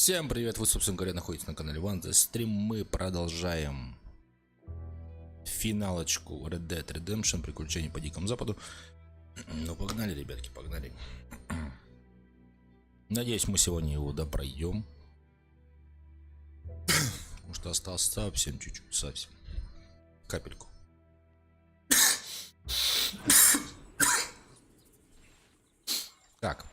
Всем привет, вы, собственно говоря, находитесь на канале Стрим. Мы продолжаем финалочку Red Dead Redemption, приключения по Дикому Западу. Ну, погнали, ребятки, погнали. Надеюсь, мы сегодня его допройдем. Потому что осталось совсем чуть-чуть, совсем. Капельку. Так.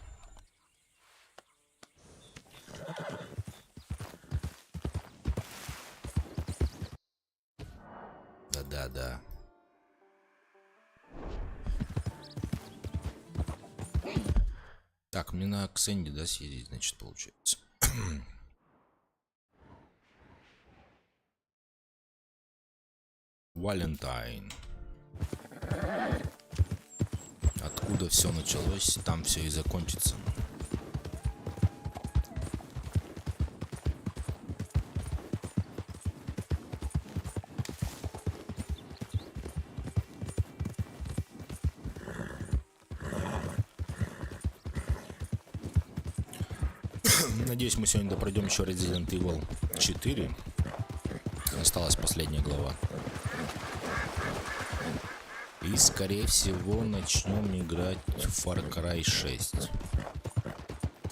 Да. Так, мне на Ксенди, да, съездить, значит, получается. Валентайн. Откуда все началось, там все и закончится. Надеюсь, мы сегодня допройдем еще Resident Evil 4. Осталась последняя глава. И, скорее всего, начнем играть в Far Cry 6.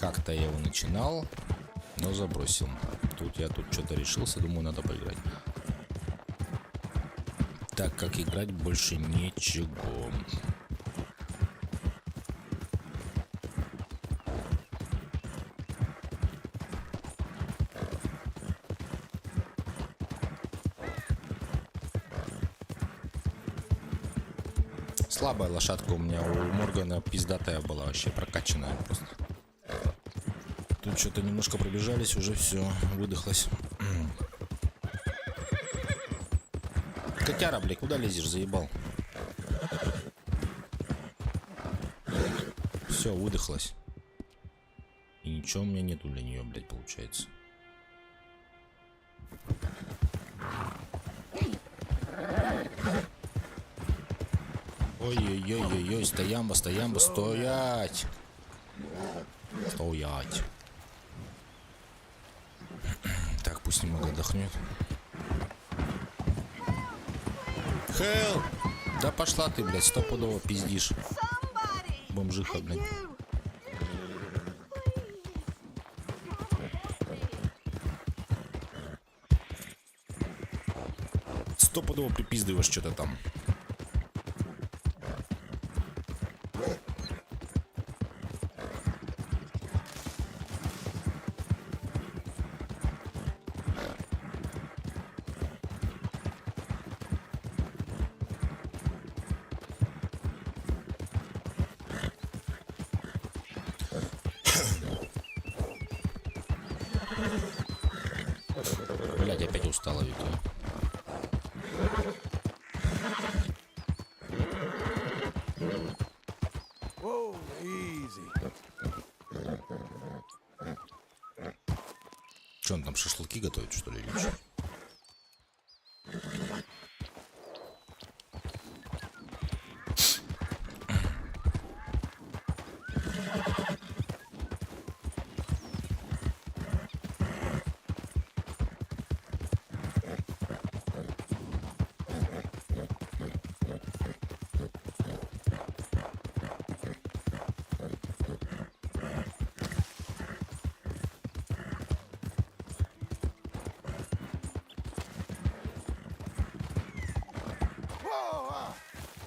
Как-то я его начинал, но забросил. Тут что-то решился, думаю, надо поиграть. Так как играть больше ничего. Слабая лошадка у меня, у Моргана пиздатая была, вообще прокачанная просто. Тут что-то немножко пробежались, уже все, выдохлось. Котяра, блядь, куда лезешь, заебал? Все, выдохлось. И ничего у меня нету для нее, блядь, получается. Ой-ой-ой-ой-ой, стоямба, стоять! Стоять! Так, пусть немного отдохнет. Хелл! Да пошла ты, блядь, стопудово пиздишь. Бомжиха, блядь. Стопудово припиздываешь что-то там. Блядь, опять устала, Вика. Что он там, шашлыки готовит, что ли, или что?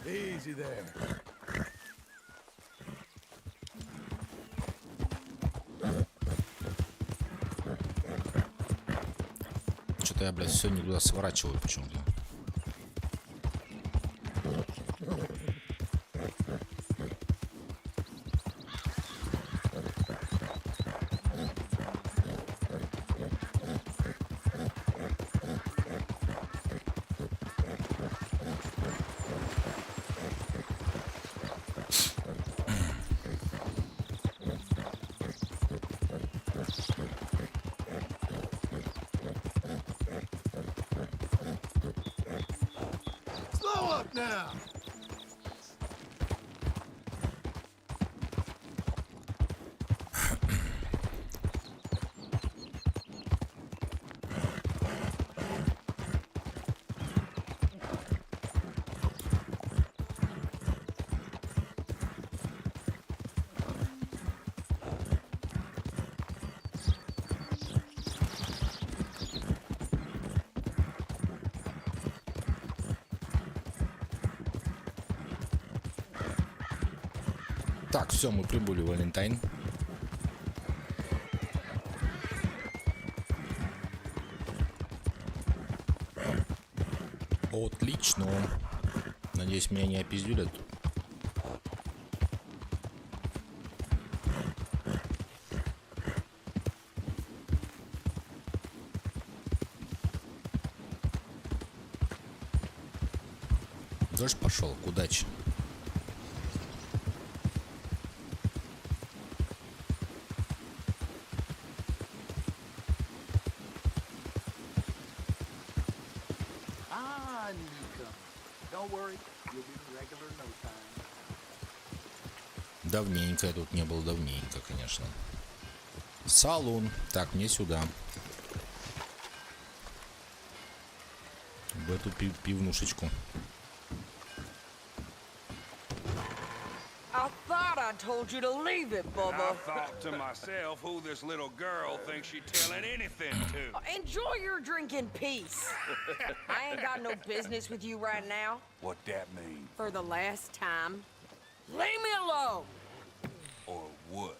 Easy there. Что-то я, блядь, все не туда сворачиваю почему-то. Now. Так, все, мы прибыли в Валентайн. Отлично. Надеюсь, меня не опиздюлят. Дождь пошел, к удаче. Давненько я тут не был, давненько, конечно. Салон. Так, мне сюда. В эту пивнушечку. I told you to leave it, Bubba. I thought to myself, who this little girl thinks she's telling anything to. Enjoy your drink in peace. I ain't got no business with you right now. What that mean? For the last time, leave me alone. Or what?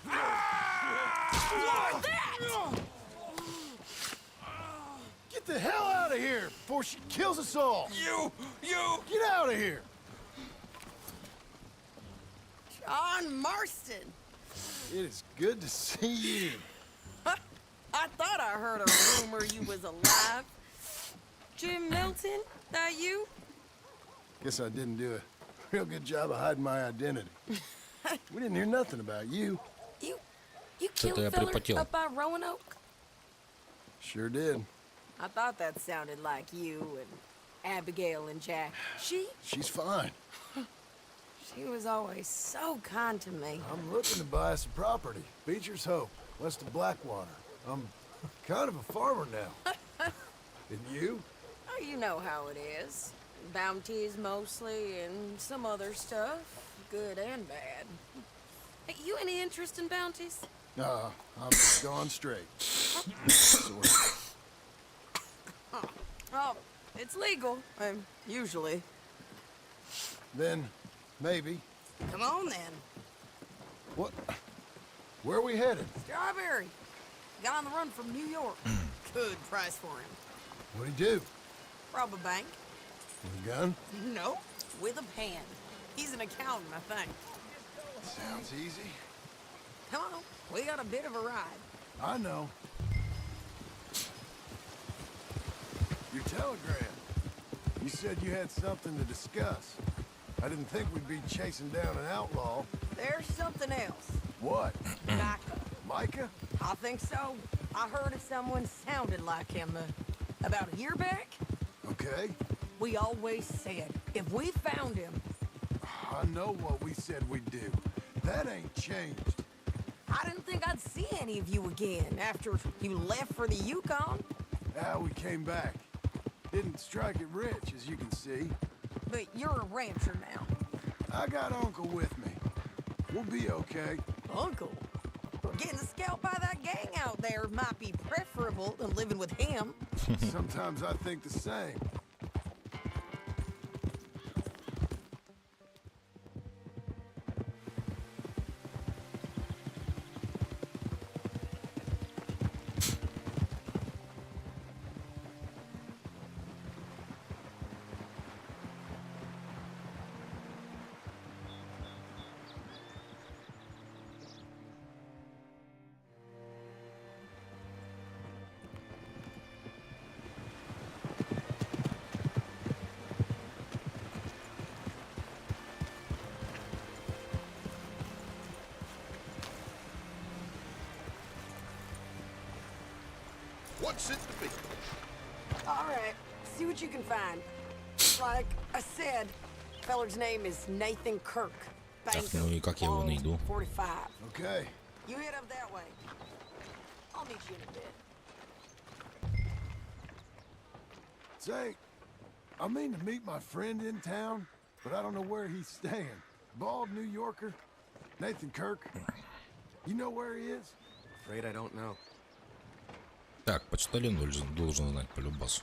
What that? Get the hell out of here before she kills us all! You! Get out of here! John Marston. It is good to see you. I thought I heard a rumor you was alive. Jim Milton, that you? Guess I didn't do a real good job of hiding my identity. We didn't hear nothing about you. You killed я fella припотел. up by Roanoke? Sure did. I thought that sounded like you and Abigail and Jack. She's fine. She was always so kind to me. I'm looking to buy some property. Beecher's Hope, west of Blackwater. I'm kind of a farmer now. And you? Oh, you know how it is. Bounties mostly, and some other stuff, good and bad. Hey, you any interest in bounties? I'm gone straight. Sort of. Oh, it's legal, usually. Then, maybe. Come on then. What? Where are we headed? Strawberry. Got on the run from New York. Good price for him. What'd he do? Rob a bank? With a gun? No, with a pen. He's an accountant, I think. Sounds easy. Come on, we got a bit of a ride. I know. Your telegram. You said you had something to discuss. I didn't think we'd be chasing down an outlaw. There's something else. What? Micah. Micah? I think so. I heard of someone sounded like him about a year back. Okay. We always said, if we found him... I know what we said we'd do. That ain't changed. I didn't think I'd see any of you again after you left for the Yukon. Now we came back. Didn't strike it rich, as you can see. But you're a rancher now. I got Uncle with me. We'll be okay. Uncle? Getting scalped by that gang out there might be preferable than living with him. Sometimes I think the same. What's it to be? All right, see what you can find. Like I said, feller's name is Nathan Kirk. Так, ну и как я его найду? 45. Okay. You head up that way. I'll meet you in a bit. Say, I mean to meet my friend in town, but I don't know where he's staying. Bald New Yorker, Nathan Kirk. You know where he is? Afraid I don't know. Так, почтальон должен знать по любасу.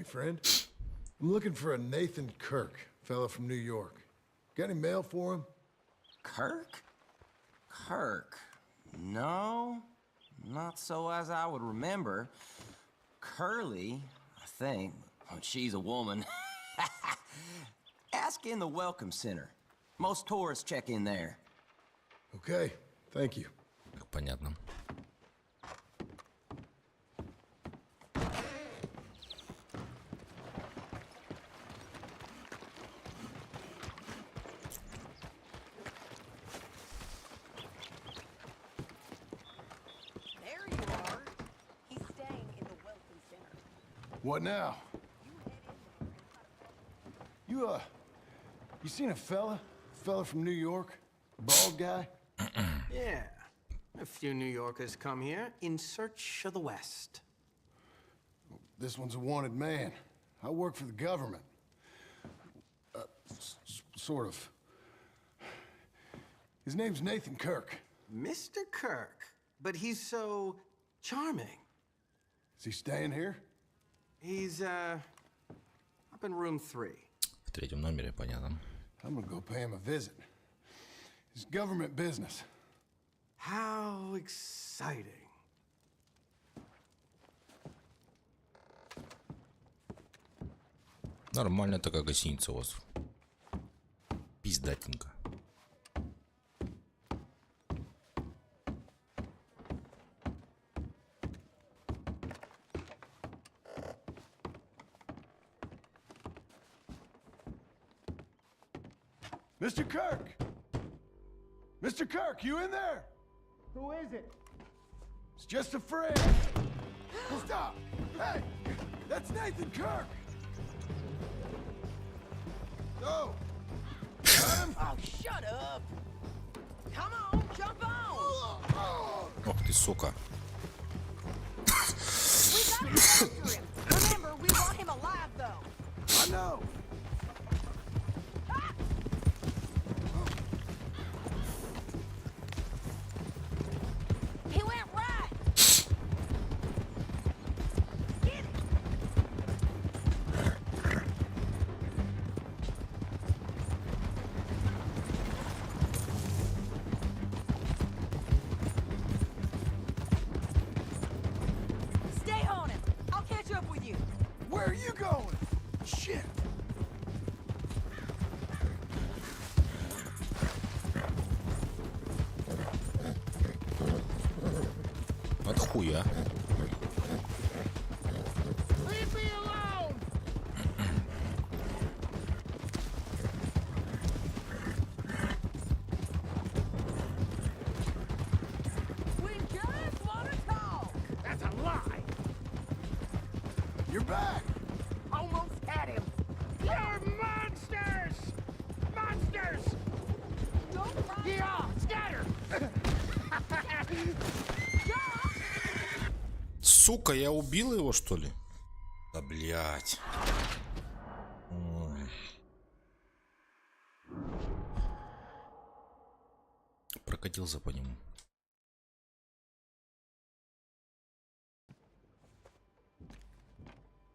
friend. I'm looking for a Nathan Kirk, fella from New York. Got any mail for him? Kirk? Kirk. No, not so as I would remember. Curly, I think. Oh, she's a woman. Ask in the Welcome Center. Most tourists check in there. Okay, thank you. Как понятно. There you are. He's staying in the Welcome Center. What now? You seen a fella? Fella from New York? Bald guy? Yeah. A few New Yorkers come here in search of the West. This one's a wanted man. I work for the government. Sort of. His name's Nathan Kirk. Mr. Kirk. But he's so charming. Is he staying here? He's, up in room 3. В третьем номере, понятно. I'm gonna go pay him a visit. It's government business. How exciting. Нормальная такая гостиница у вас. Пиздатенько. Mr. Kirk! Mr. Kirk, you in there? Who is it? It's just a friend. Stop! Hey! That's Nathan Kirk! Go! Got him? Oh, shut up! Come on, jump on! Ох ты, сука. We gotta get after him. Remember, we want him alive, though. I know! He went right. Get it. Stay on him. I'll catch up with you. Where are you going? Shit! От хуя. Leave me alone! We just want to talk. That's a lie! You're back! Almost had him. You're monsters! Monsters! Don't run. Yeah, scatter! Сука, я убил его, что ли? Да, блядь. Ой. Прокатился по нему.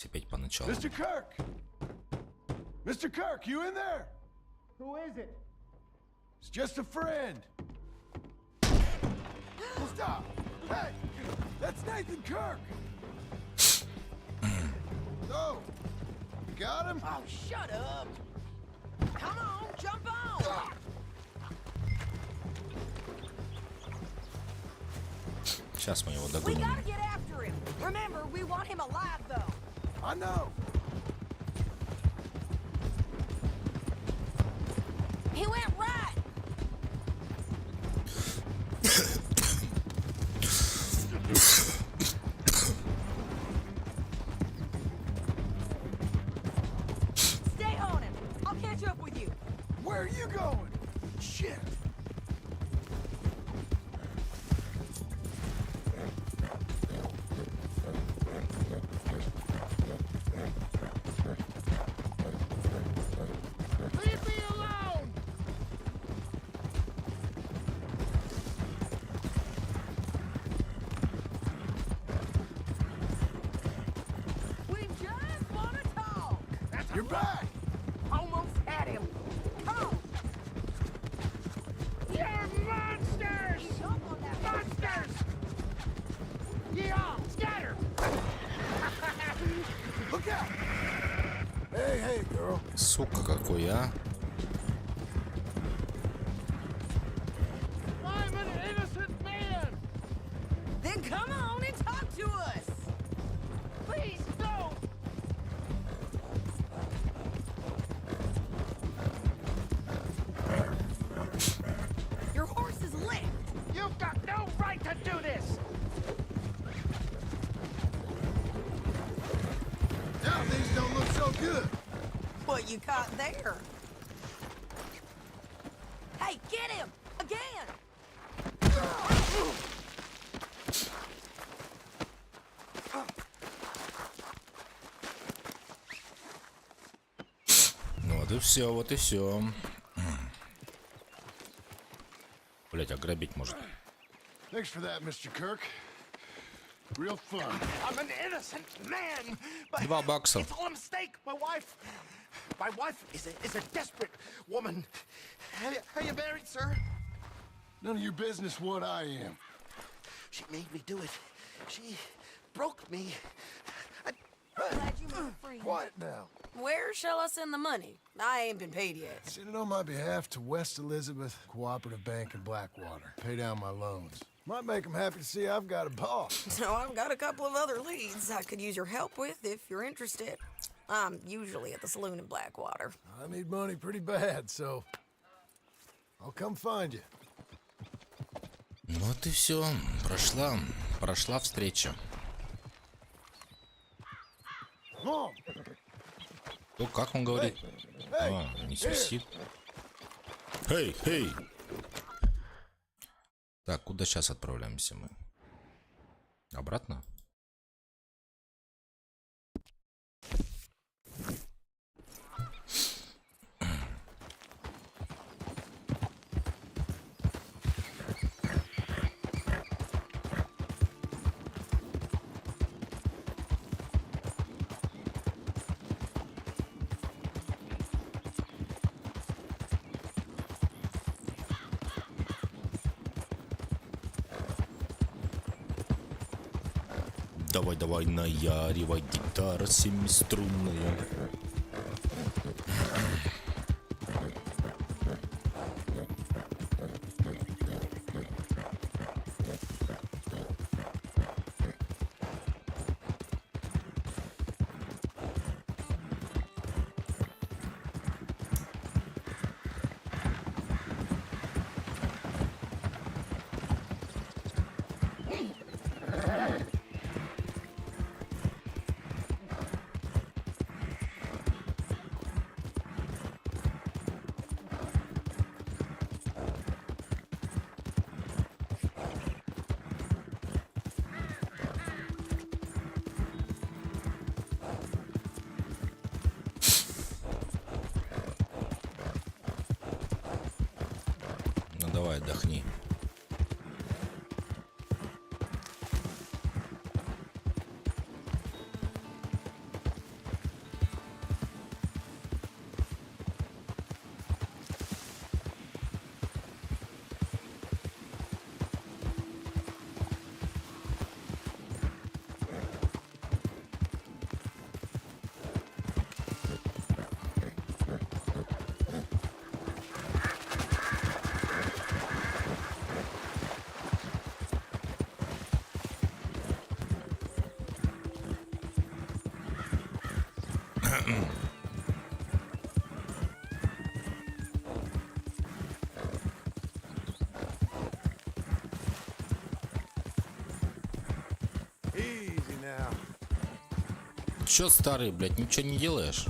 Опять поначалу. Mr. Kirk! Mr. Kirk, you in there? Who is it? It's just a friend. Stop! Hey! That's Nathan Kirk! So, you got him? Oh, shut up. Come on, jump on. Сейчас мы его We догоним. gotta get after him. Remember, we want him alive, though. I know! He went right. Stay on him. I'll catch up with you. Where are you going? Shit! Leave me alone! We just want to back! Almost had him. Oh! You're monsters! Monsters! Ye all scatter! Look out! Hey, girl. Сука какой, а. I'm an innocent man! Then come on and talk to us. Please don't! Your horse is licked. You've got no right to do this! Now things don't look so good. What you caught there? Hey, get him! Again! Вот и все, вот и все. Блять, ограбить может. Thanks for that, Mr. Kirk. Real fun. I'm an innocent man, but $2. it's all a mistake. My wife is a desperate woman. Are you married, sir? None of your business what I am. She made me do it. She broke me. Glad you made free. Quiet now. Where shall I send the money? I ain't been paid yet. Send it on my behalf to West Elizabeth Cooperative Bank in Blackwater. Pay down my loans. Might make them happy to see I've got a boss. So I've got a couple of other leads I could use your help with if you're interested. I'm usually at the saloon in Blackwater. I need money pretty bad, so I'll come find you. Вот и все. Прошла встреча. Mom, Ну, как он говорит? А, не свистит. Хей! Так, куда сейчас отправляемся мы? Обратно? Давай, наяривай, гитара семиструнная. Давай, отдохни. easy now. Чё, старый, блядь, ничего не делаешь?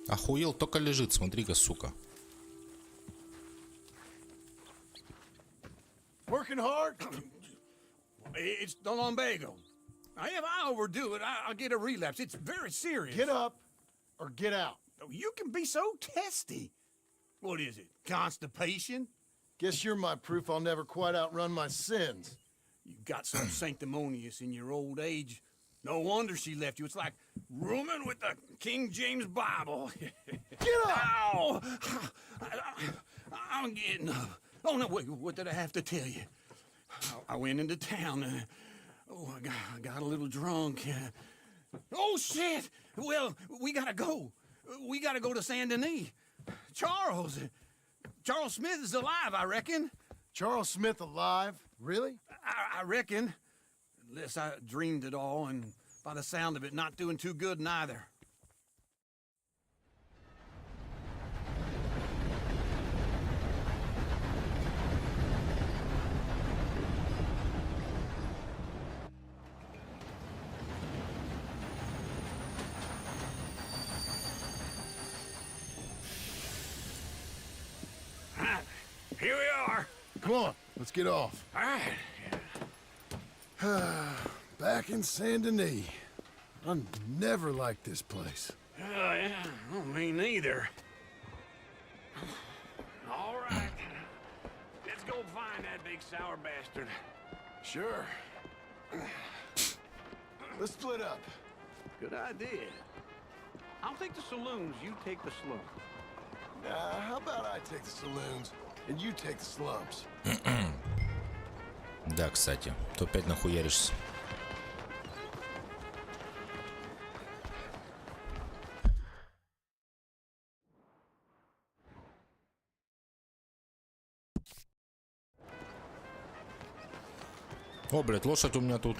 Охуел, только лежит, смотри-ка, сука. Working hard? It's the lumbago. If I overdo it, I'll get a relapse. It's very serious. Get up or get out. You can be so testy. What is it? Constipation? Guess you're my proof I'll never quite outrun my sins. You got so sanctimonious in your old age. No wonder she left you. It's like rooming with the King James Bible. Get up! Ow! I'm getting up. Oh, no, wait, what did I have to tell you? I went into town. I got a little drunk. Oh, shit! Well, we gotta go. We gotta go to Saint Denis. Charles Smith is alive, I reckon. Charles Smith alive? Really? I reckon. Unless I dreamed it all, and by the sound of it, not doing too good neither. Here we are. Come on, let's get off. All right. Back in Saint Denis. I never liked this place. Oh, yeah. Oh, me neither. All right. Let's go find that big sour bastard. Sure. Let's split up. Good idea. I'll take the saloons, you take the slum. How about I take the saloons and you take the slums? Да, кстати, то опять нахуяришься. О, блядь, лошадь у меня тут.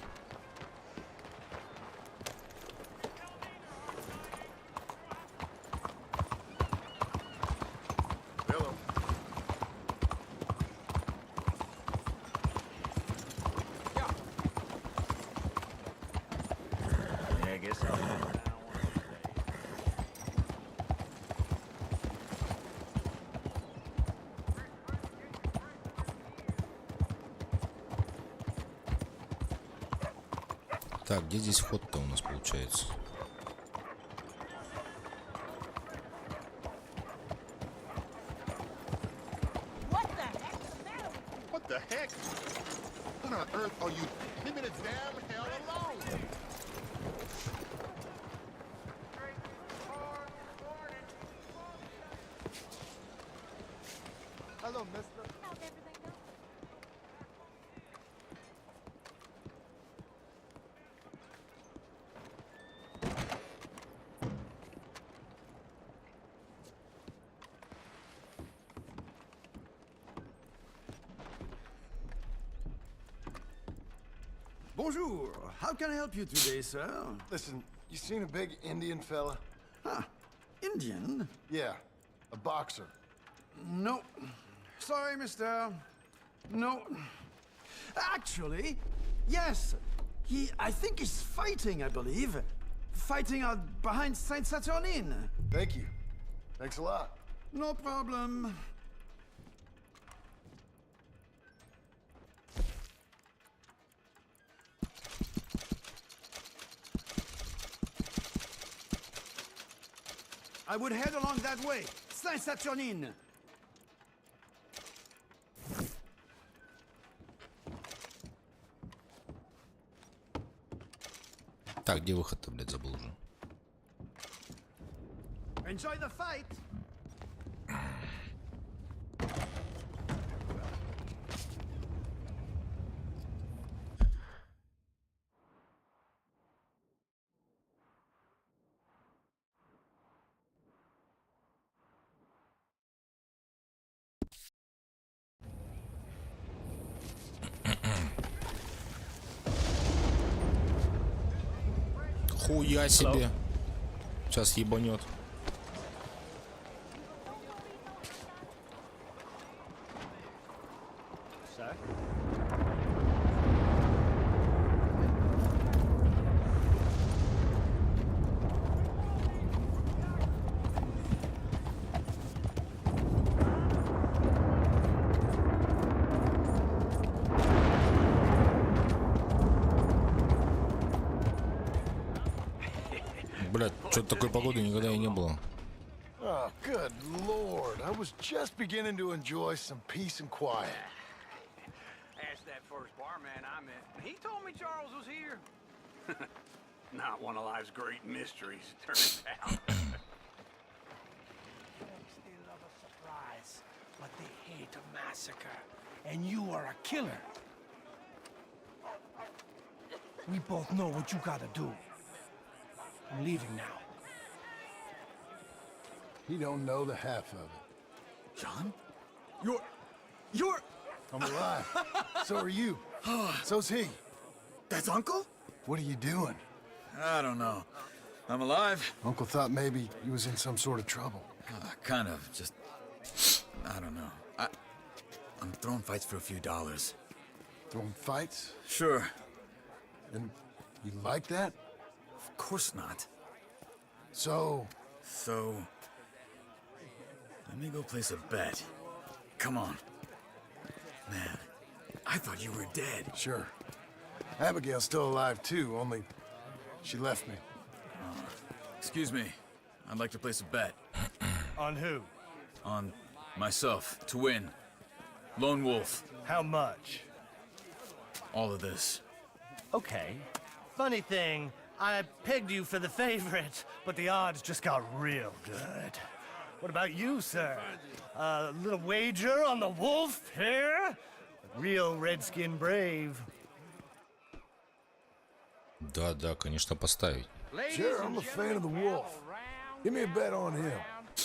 Так, где здесь вход-то у нас получается? What the heck? What on earth are you? Leave me the damn hell alone! Hello, mister. How's everything going? Bonjour. How can I help you today, sir? Listen, you seen a big Indian fella? Ah, Indian? Yeah, a boxer. No. Sorry, mister. No. Actually, yes. I think he's fighting, I believe. Fighting out behind Saint Saturnin. Thank you. Thanks a lot. No problem. I would head along that way. Saint Saturnin. Так, где выход-то, блядь, забыл уже. Enjoy the fight. Хуя себе. Сейчас ебанет. Блядь, что-то такой погоды никогда и не было. Oh, good lord. I was just beginning to enjoy some peace and quiet. Asked that first barman I met. He told me Charles was here. Not one of life's great mysteries, it turns out. They love a surprise, but they hate a massacre. And you are a killer. We both know what you gotta do. I'm leaving now. He don't know the half of it. John? You're... I'm alive. So are you. So's he. That's Uncle? What are you doing? I don't know. I'm alive. Uncle thought maybe you was in some sort of trouble. Kind of. Just... I don't know. I'm throwing fights for a few dollars. Throwing fights? Sure. And you like that? Of course not. So, let me go place a bet. Come on. Man, I thought you were dead. sure. Abigail's still alive too, only she left me. Excuse me. I'd like to place a bet. On who? On myself, to win. Lone Wolf. How much? All of this. Okay. Funny thing, I pegged you for the favorite, but the odds just got real good. What about you, sir? A little wager on the wolf here? Real redskin brave. Да, конечно, поставить. Sure, I'm a fan of the wolf. Give me a bet on him.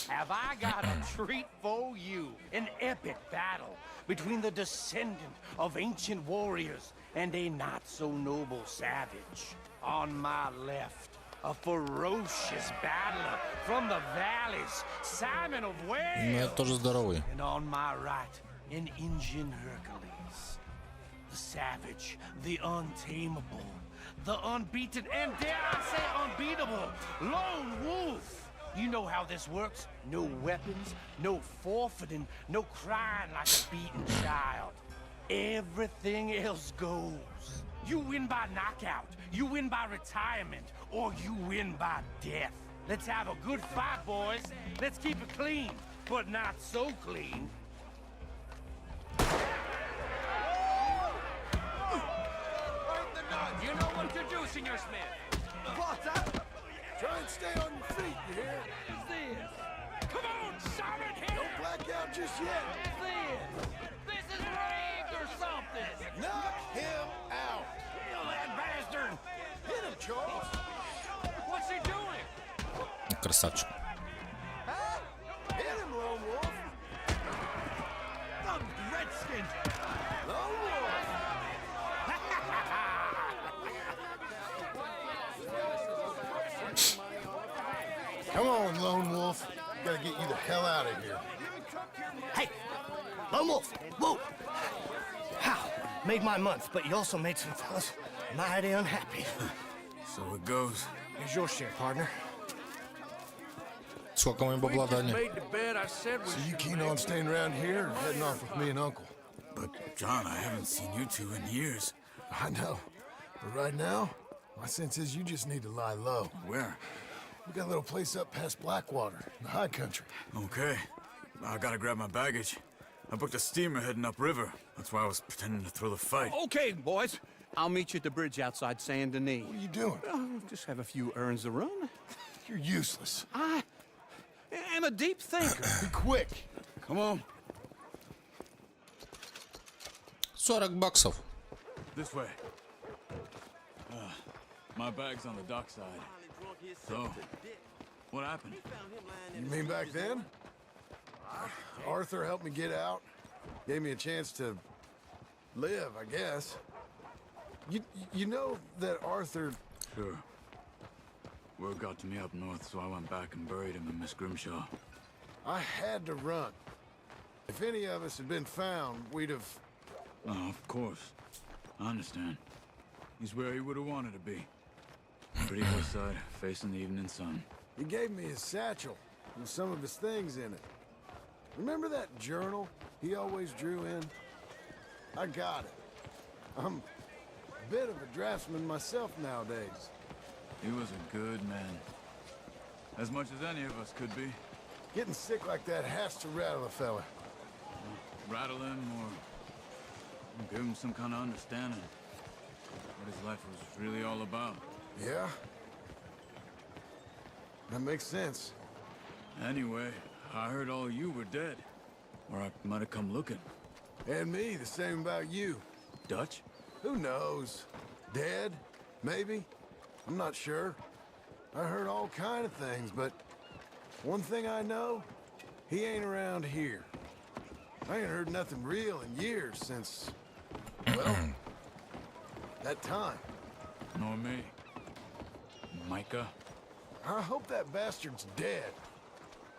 Have I got a treat for you? An epic battle between the descendant of ancient warriors and a not-so-noble savage. On my left, a ferocious battler from the valleys, Simon of Ну, Wales. это тоже здоровый. And on my right, an Indian Hercules. The savage, the untamable, the unbeaten, and dare I say unbeatable, Lone Wolf. You know how this works. No weapons, no forfeiting, no crying like a beaten child. Everything else goes. You win by knockout, you win by retirement, or you win by death. Let's have a good fight, boys. Let's keep it clean, but not so clean. You know what to do, Senor Smith. What? Try and stay on your feet, you hear? Come on, Simon, hit him! Don't black out just yet. This is rigged or something! Knock him out. Kill that bastard! Hit him, Charles. What's he doing? Красавчик. Huh? Hit him, Lone Wolf. The redskin! Lone Wolf. Come on, Lone Wolf. Gotta get you the hell out of here. Hey! Lone Wolf! Whoa! How? Made my month, but you also made some fellas mighty unhappy. So it goes. Here's your share, partner. Сколько мы бабла дали? So you keen on staying around here or heading off with me and Uncle? But, John, I haven't seen you two in years. I know. But right now, my sense is you just need to lie low. Where? We got a little place up past Blackwater, in the high country. Okay. I gotta grab my baggage. I booked a steamer heading upriver. That's why I was pretending to throw the fight. Okay, boys. I'll meet you at the bridge outside Saint Denis. What are you doing? Just have a few errands to run. You're useless. I am a deep thinker. Be quick. Come on. 40 баксов. This way. My bag's on the dockside. So, what happened? You mean back then? Arthur helped me get out. Gave me a chance to live, I guess. You know that Arthur... Sure. Word got to me up north, so I went back and buried him in Miss Grimshaw. I had to run. If any of us had been found, we'd have... Oh, of course. I understand. He's where he would have wanted to be. Pretty west side, facing the evening sun. He gave me his satchel with some of his things in it. Remember that journal he always drew in? I got it. I'm a bit of a draftsman myself nowadays. He was a good man. As much as any of us could be. Getting sick like that has to rattle a fella. Rattle him or give him some kind of understanding what his life was really all about. Yeah? That makes sense. Anyway, I heard all you were dead. Or I might have come looking. And me, the same about you. Dutch? Who knows? Dead? Maybe? I'm not sure. I heard all kind of things, but one thing I know, he ain't around here. I ain't heard nothing real in years since, well, that time. Nor me. Micah? I hope that bastard's dead.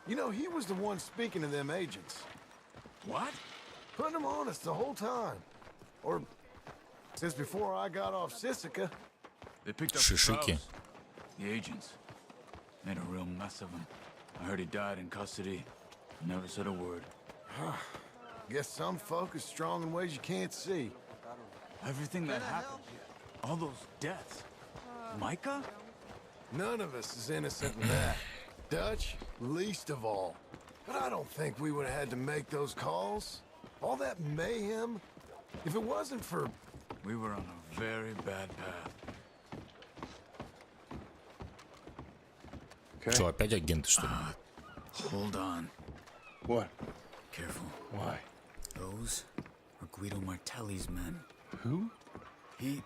You know, he was the one speaking to them agents. What? Putting them on us the whole time. Or since before I got off Sisika. They picked up Shishiki. the crowds. The agents. Made a real mess of him. I heard he died in custody. Never said a word. Guess some folk is strong in ways you can't see. Everything that happened. All those deaths. Micah? None of us is innocent in that. Dutch, least of all. But I don't think we would have had to make those calls. All that mayhem. If it wasn't for... We were on a very bad path. Что, опять агенты, что ли? Hold on. What? Careful. Why? Those are Guido Martelli's men. Who? He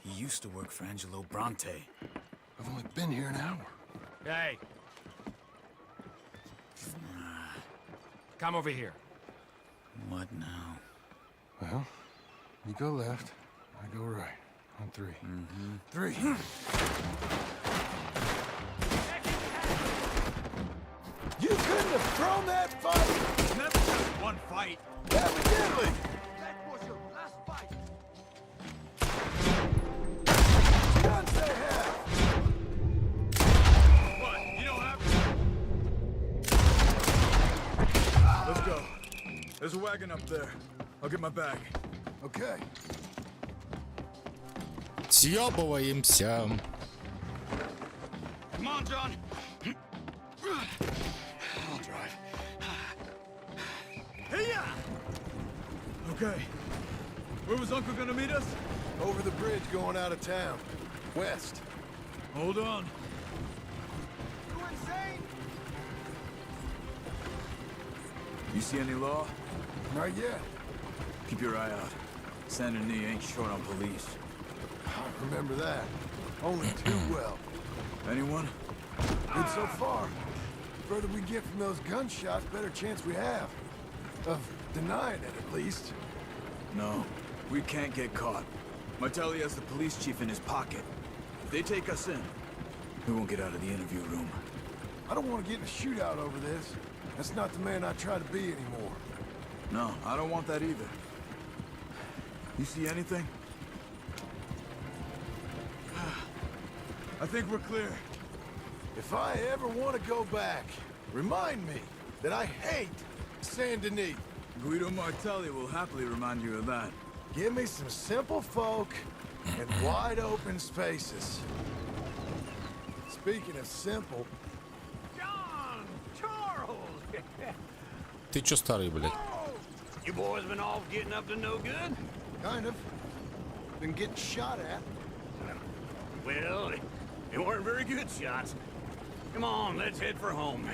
used to work for Angelo Bronte. I've only been here an hour. Hey. Come over here. What now? Well, you go left, I go right. On three. Three. You couldn't have thrown that fight! Never just one fight. Evidently! That was your last fight. Guns they have! What? You don't have to? Let's go. There's a wagon up there. I'll get my bag. Okay. Съебываемся. Come on, John. I'll drive. Hey-ya! Okay. Where was Uncle gonna meet us? Over the bridge going out of town. West. Hold on. You insane? You see any law? Not yet. Keep your eye out. Saint Denis ain't short on police. I remember that. Only too well. Anyone? Good so far. The further we get from those gunshots, better chance we have. Of denying it, at least. No. We can't get caught. Martelli has the police chief in his pocket. If they take us in, we won't get out of the interview room. I don't want to get in a shootout over this. That's not the man I try to be anymore. No, I don't want that either. You see anything? I think we're clear. If I ever want to go back, remind me that I hate Saint Denis. Guido Martelli will happily remind you of that. Give me some simple folk and wide open spaces. Speaking of simple, John! Charles! Ты чё старый, блядь? You boys been off getting up to no good? kind of. Been getting shot at. Well, they weren't very good shots. Come on, let's head for home.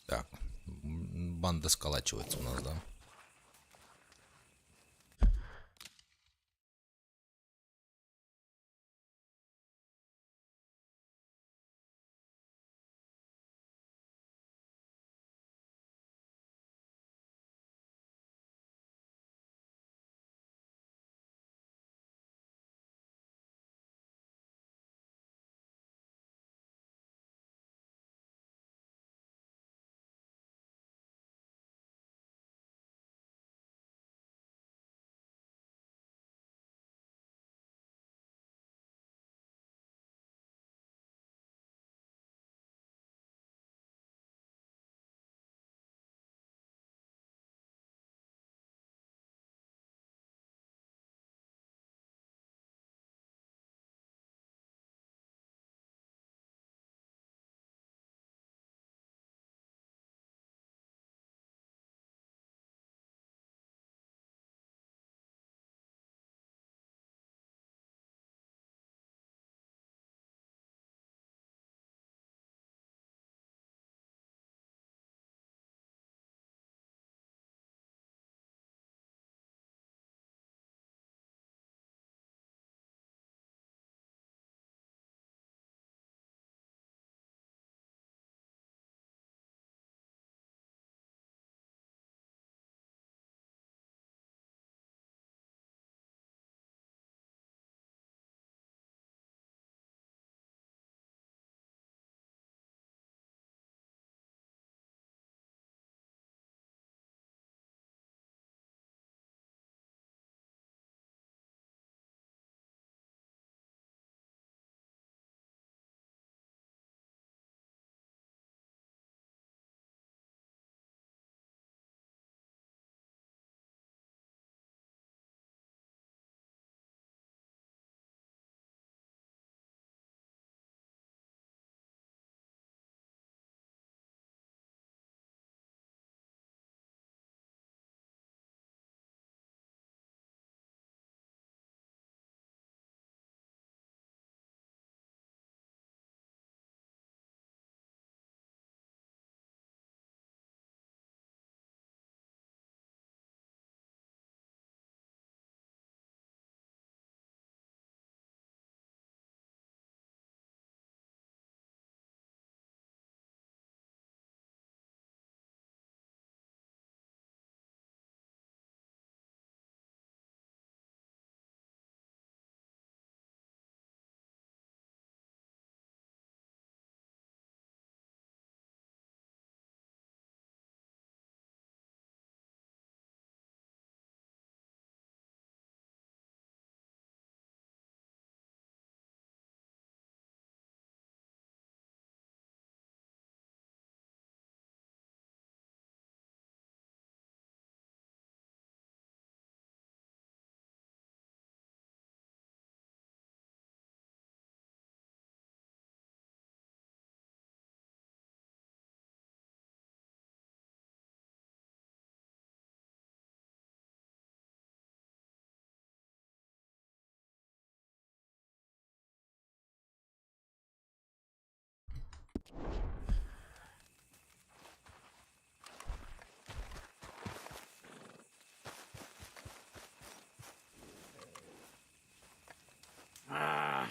Так, банда сколачивается у нас, да?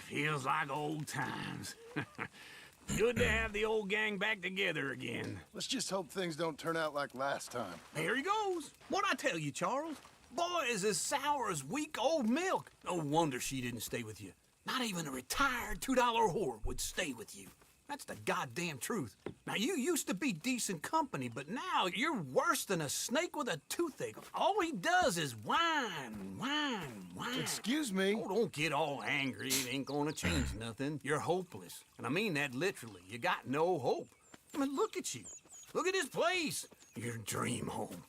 Feels like old times. Good to have the old gang back together again. Let's just hope things don't turn out like last time. There he goes. What'd I tell you, Charles? Boy is as sour as week-old milk. No wonder she didn't stay with you. Not even a retired $2 whore would stay with you. That's the goddamn truth. Now, you used to be decent company, but now you're worse than a snake with a toothache. All he does is whine, whine, whine. Excuse me? Oh, don't get all angry. It ain't gonna change nothing. You're hopeless. And I mean that literally. You got no hope. I mean, look at you. Look at this place. Your dream home.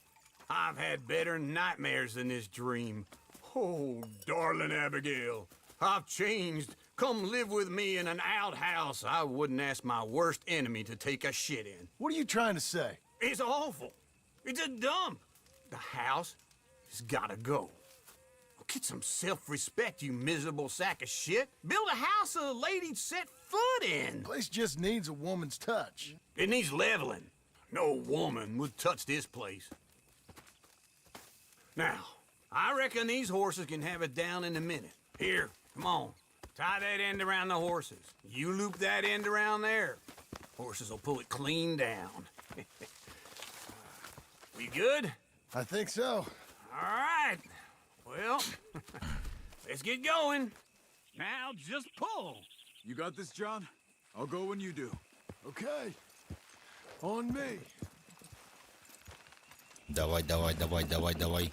I've had better nightmares than this dream. Oh, darling Abigail, I've changed. Come live with me in an outhouse I wouldn't ask my worst enemy to take a shit in. What are you trying to say? It's awful. It's a dump. The house has gotta go. Get some self-respect, you miserable sack of shit. Build a house a lady'd set foot in. Place just needs a woman's touch. It needs leveling. No woman would touch this place. Now, I reckon these horses can have it down in a minute. Here, come on. Tie that end around the horses. You loop that end around there. Horses will pull it clean down. We good? I think so. All right. Well, let's get going. Now just pull. You got this, John? I'll go when you do. Okay. On me. Давай, давай, давай, давай, давай.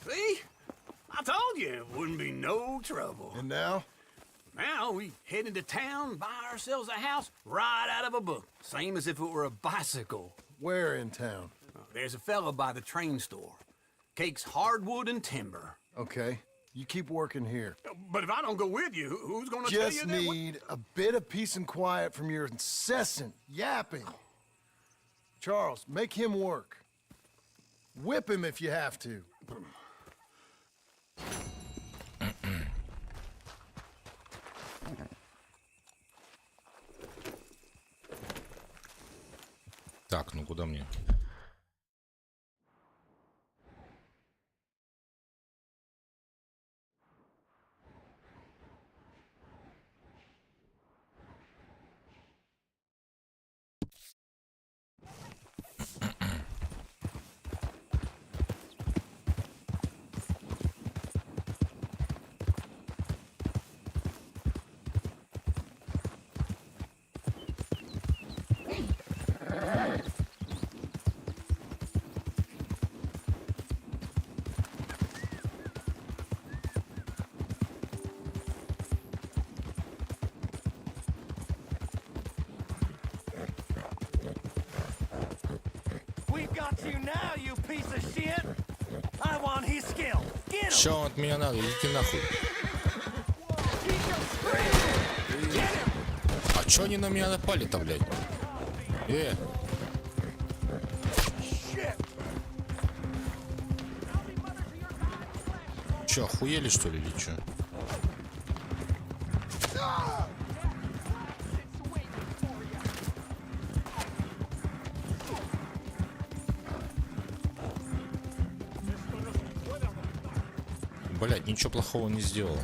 See? I told you it wouldn't be no trouble. And now? Now we head into town, buy ourselves a house right out of a book. Same as if it were a bicycle. Where in town? There's a fella by the train store. Cakes hardwood and timber. Okay. You keep working here. But if I don't go with you, who's gonna tell you Just that? need a bit of peace and quiet from your incessant yapping. Charles, make him work. Whip him if you have to. Так, ну куда мне? We've got you now, you piece of shit! I want his skill. Get him! Что от меня надо? Идите нахуй. А чё они на меня напали-то, блядь? Чё, охуели что ли или чё? Блядь, ничего плохого не сделал.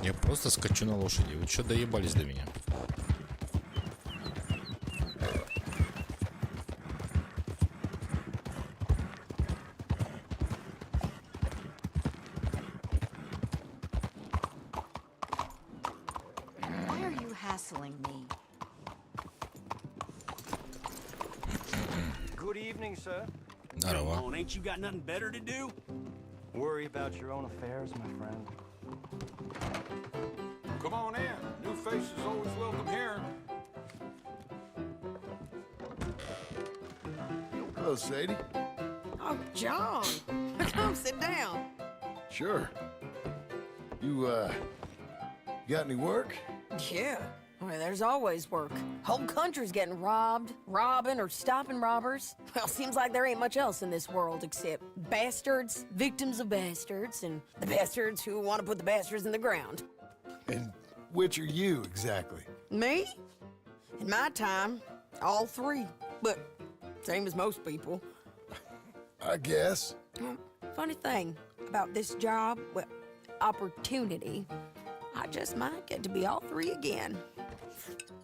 Я просто скачу на лошади. Вы чё доебались до меня? Why are you hassling me? Good evening, sir. Здорово. Come on, ain't you got nothing better to do? Worry about your own affairs, my friend. Come on in. New faces always welcome here. Hello, Sadie. Oh, John. Come sit down. Sure. You, got any work? Yeah. Well, there's always work. Whole country's getting robbed, robbing, or stopping robbers. Well, seems like there ain't much else in this world except bastards, victims of bastards, and the bastards who want to put the bastards in the ground. And which are you, exactly? Me? In my time, all three. But same as most people. I guess. Funny thing about this job, well, opportunity, I just might get to be all three again.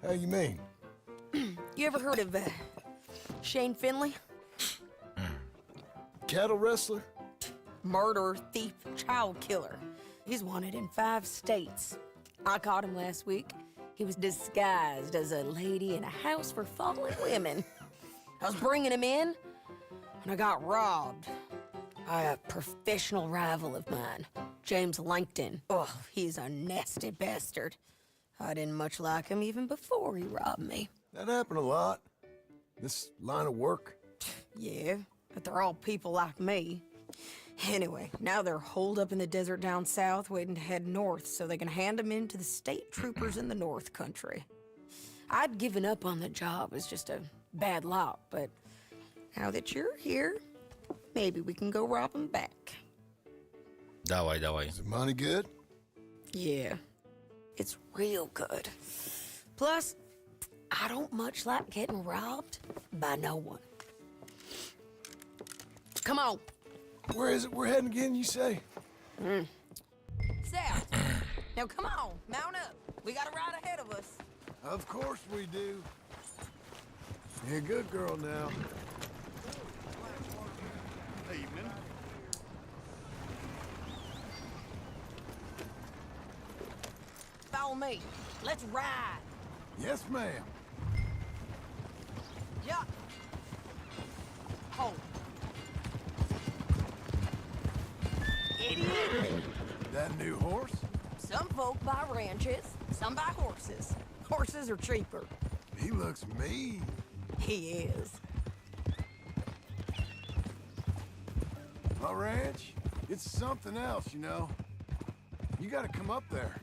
How you mean? You ever heard of Shane Finley? Cattle wrestler? Murderer, thief, child killer. He's wanted in 5 states. I caught him last week. He was disguised as a lady in a house for fallen women. I was bringing him in, and I got robbed by a professional rival of mine, James Langton. Oh, he's a nasty bastard. I didn't much like him even before he robbed me. That happened a lot. This line of work. Yeah, but they're all people like me. Anyway, now they're holed up in the desert down south, waiting to head north so they can hand them in to the state troopers in the north country. I'd given up on the job as just a bad lot, but now that you're here, maybe we can go rob them back. Давай, давай. Is the money good? Yeah, it's real good. Plus, I don't much like getting robbed by no one. Come on. Where is it we're heading again, you say? South. Now come on, mount up. We got a ride ahead of us. Of course we do. You're a good girl now. Evening. Follow me. Let's ride. Yes, ma'am. Yeah. Hold. Idiot. That new horse? Some folk buy ranches, some buy horses. Horses are cheaper. He looks mean. He is. My ranch, it's something else, you know. You gotta come up there.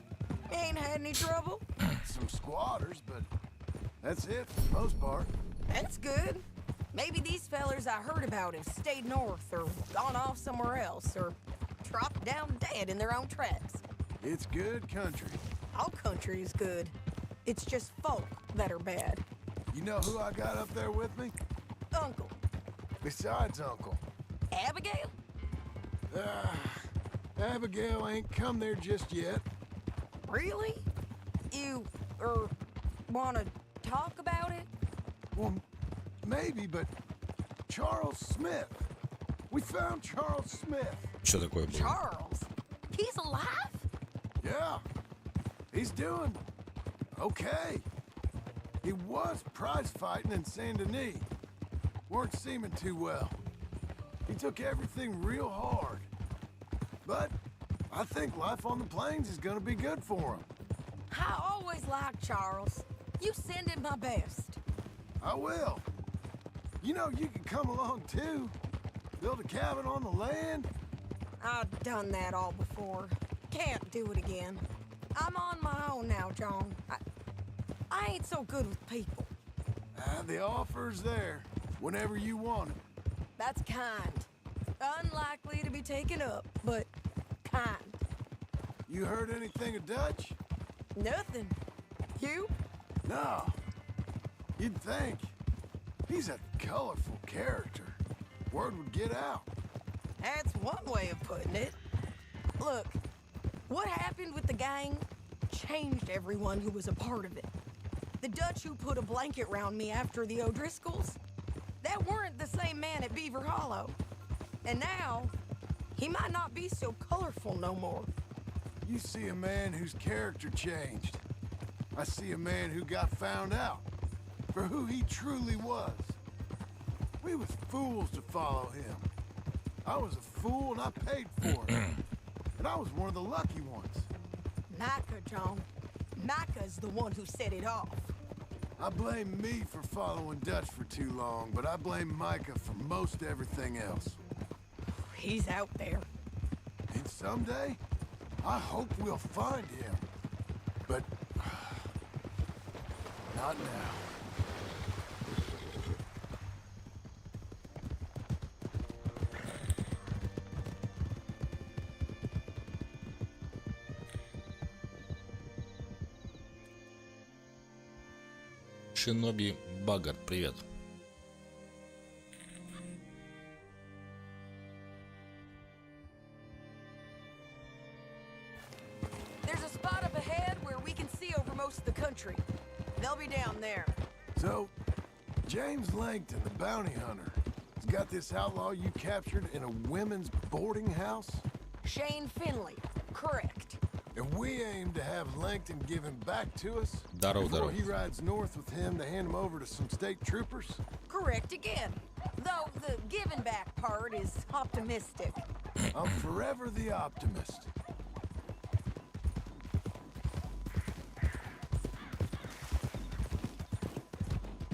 Ain't had any trouble? Some squatters, but that's it for the most part. That's good. Maybe these fellers I heard about have stayed north or gone off somewhere else or dropped down dead in their own tracks. It's good country. All country is good. It's just folk that are bad. You know who I got up there with me? Uncle. Besides Uncle. Abigail? Abigail ain't come there just yet. Really? You, wanna talk about it? Well, maybe, but Charles Smith. We found Charles Smith. Что такое было? Charles? He's alive? Yeah. He's doing okay. He was prize fighting in Saint Denis. Weren't seeming too well. He took everything real hard. But I think life on the plains is gonna be good for him. I always liked Charles. You send him my best. I will. You know, you can come along too. Build a cabin on the land. I've done that all before. Can't do it again. I'm on my own now, John. I ain't so good with people. The offer's there whenever you want it. That's kind. Unlikely to be taken up, but kind. You heard anything of Dutch? Nothing. You? No. You'd think. He's a colorful character. Word would get out. That's one way of putting it. Look, what happened with the gang changed everyone who was a part of it. The Dutch who put a blanket round me after the O'Driscolls, that weren't the same man at Beaver Hollow. And now, he might not be so colorful no more. You see a man whose character changed. I see a man who got found out for who he truly was. We was fools to follow him. I was a fool and I paid for it. And I was one of the lucky ones. Micah, John. Micah's the one who set it off. I blame me for following Dutch for too long, but I blame Micah for most everything else. He's out there. And someday, I hope we'll find him. But not now. Шиноби Багард, привет. There's a spot up ahead where we can see over most of the country. They'll be down there. So, James Langton, the bounty hunter, has got this outlaw you captured in a women's boarding house? Shane Finley, correct. And we aim to have Langton give him back to us Before he rides north with him to hand him over to some state troopers? Correct again. Though the giving back part is optimistic. I'm forever the optimist.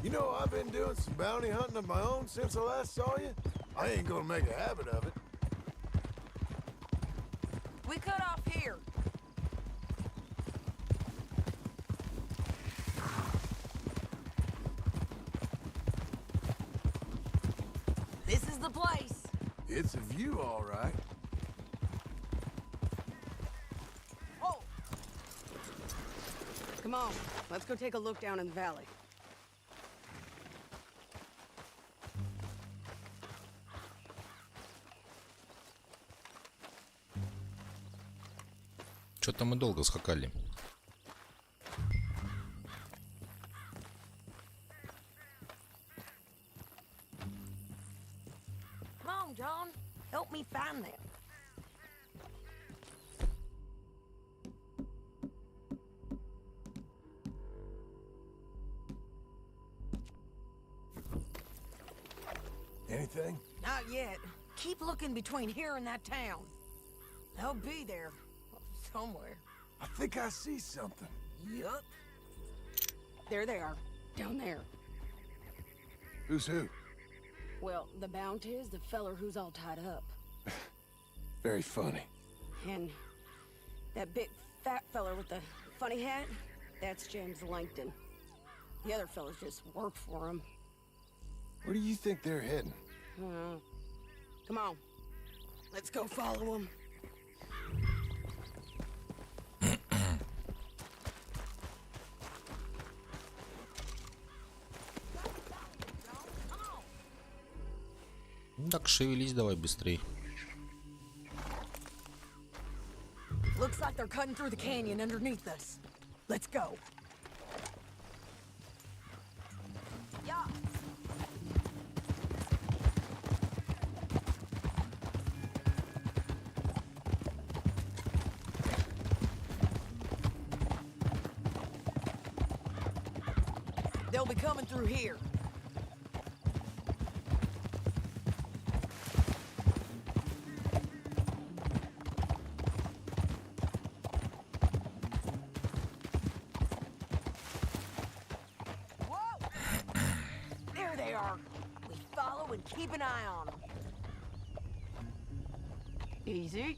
You know, I've been doing some bounty hunting of my own since I last saw you. I ain't gonna make a habit of it. We cut off here. This is the place. It's a view, all right. Oh! Come on, let's go take a look down in the valley. Что-то мы долго скакали. Come on, John. Help me find them. Anything? Not yet. Keep looking between here and that town. They'll be there. Somewhere. I think I see something. Yup. There they are. Down there. Who's who? Well, the bounty is the feller who's all tied up. Very funny. And that big fat feller with the funny hat, that's James Langton. The other fellas just work for him. Where do you think they're heading? Come on. Let's go follow them. Так, шевелись давай быстрей. Looks like they're cutting through the canyon underneath us. Let's go. Yeah. They'll be coming through here. Keep an eye on them. Easy.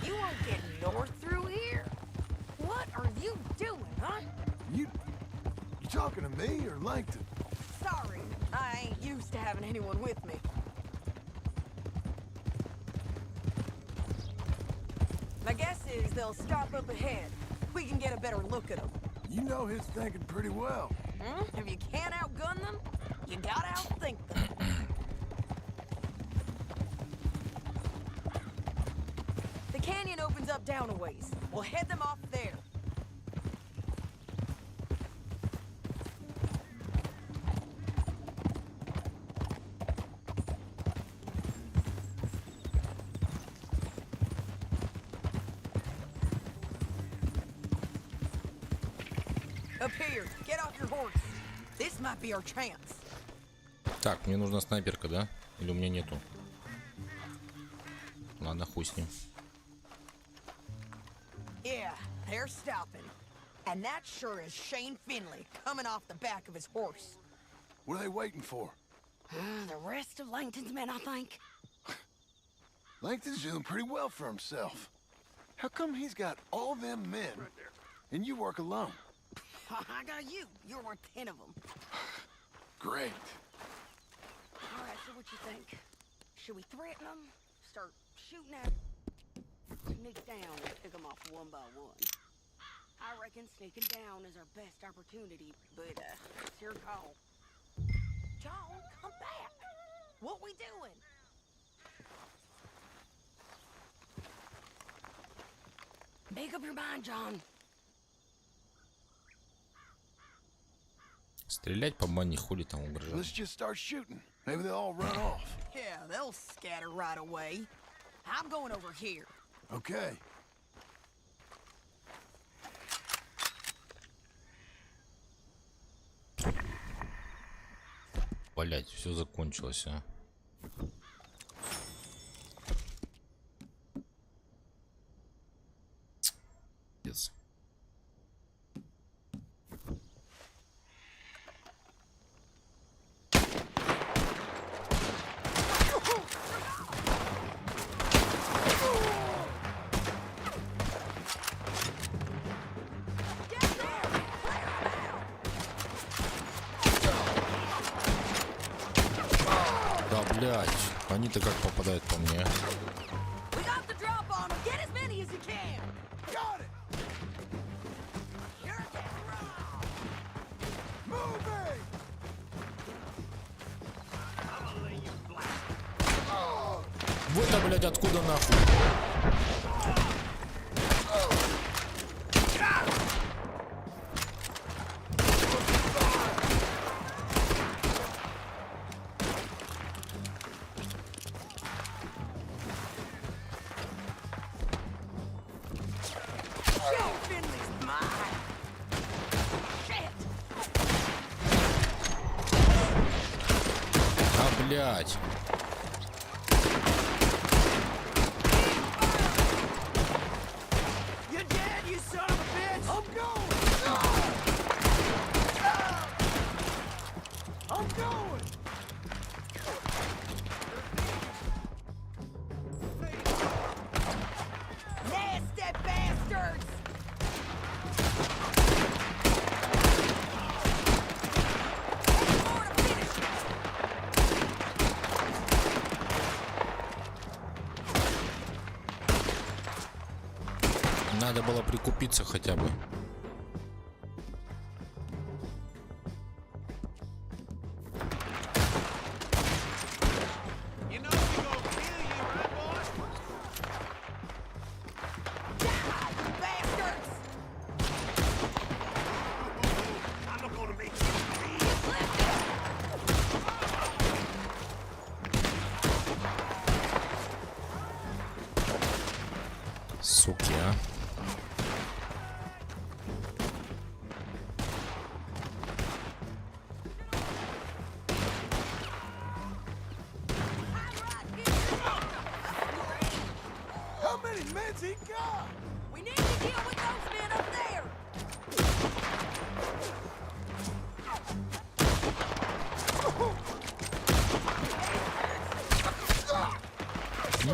You won't get north through here? What are you doing, huh? You talking to me or Langton? Sorry, I ain't used to having anyone with me. My guess is they'll stop up ahead. We can get a better look at them. You know his thinking pretty well. If you can't outgun them, you gotta outthink them. The canyon opens up down a ways. We'll head them off there. Up here, get off your horse. This might be our chance. Так, мне нужна снайперка, да? Или у меня нету? Ладно, хуй с ним. Yeah, they're stopping. And that sure is Shane Finley coming off the back of his horse. What are they waiting for? The rest of Langton's men, I think. Langton's doing pretty well for himself. How come he's got all them men, and you work alone? I got you. You're worth 10 of them. Great. All right, so what you think? Should we threaten them? Start shooting at sneak down and pick them off one by one? I reckon sneaking down is our best opportunity, but it's your call. John, come back. What we doing? Make up your mind, John. Стрелять по бане, хули там угрожать. Let's just start shooting. Maybe they'll all run off. Yeah, they'll scatter right away. I'm going over here. Okay. Блять, все закончилось, а. Пиздец. Да, блять, они-то как попадают по мне. We got the drop on them. Get as many as you can. Got it. You're getting robbed. Moving. Вот-то, блять, откуда нахуй? Shane Finley's mine. Shit. А, блять. You're dead, you son of a bitch! I'm going. I'm going. Nasty bastards. More to finish. Надо было прикупиться хотя бы. You know we gonna kill you, right, boy? Bastards. I'm not gonna make you bleed. Суки, а. How many men's he got? We need to deal with those men up there.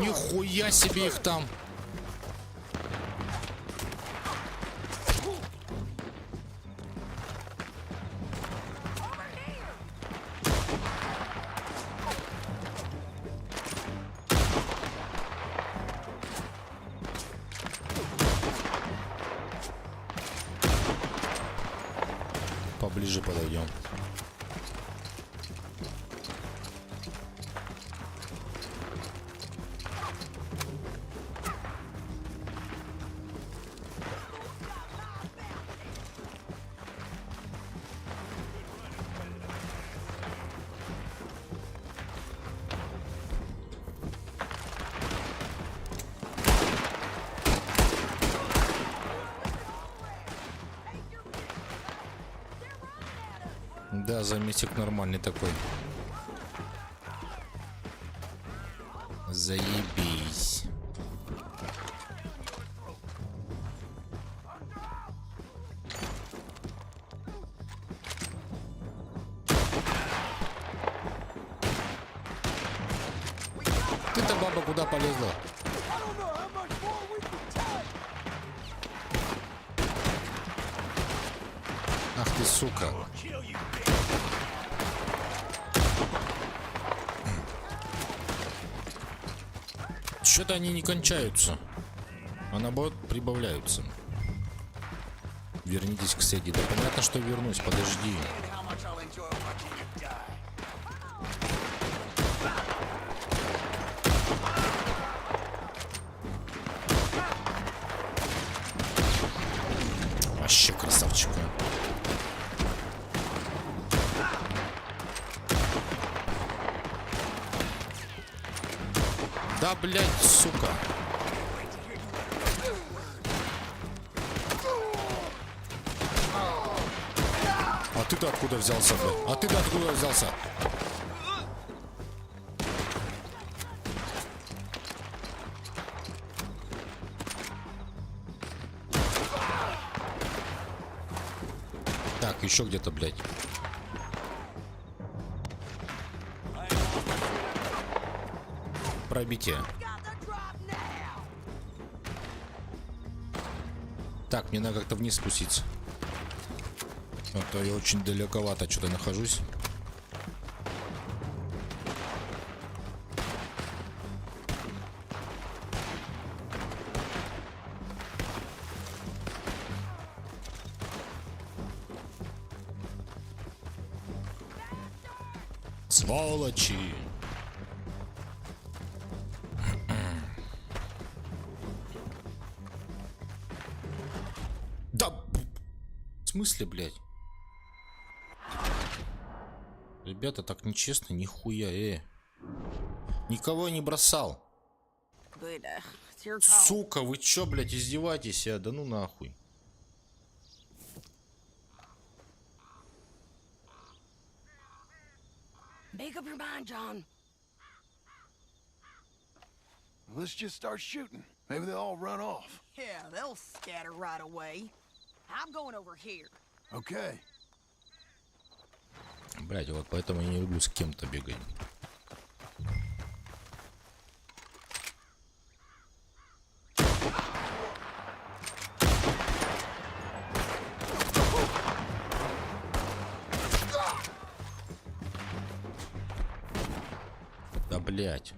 Нихуя себе их там. Поближе подойдем. Да, заметик нормальный такой. Заебись. Ты-то, баба, куда полезла? Ах ты, сука. Что-то они не кончаются, а наоборот прибавляются. Вернитесь к Сэдди. Да понятно, что вернусь, подожди. Вообще красавчик. Да, блядь, сука. А ты-то откуда взялся, блядь? А ты-то откуда взялся? Так, еще где-то, блядь. Пробитие. Так, мне надо как-то вниз спуститься. А то я очень далековато что-то нахожусь. Сволочи! Да, в смысле, блядь? Ребята, так нечестно, нихуя, Никого я не бросал. Сука, вы чё, блядь, издеваетесь, Да ну нахуй. Make up your mind, John. Let's just start shooting. Maybe they'll all run off. Yeah, they'll scatter right away. I'm going over here. Okay. Блядь, вот поэтому я не люблю с кем-то бегать. Да, блядь.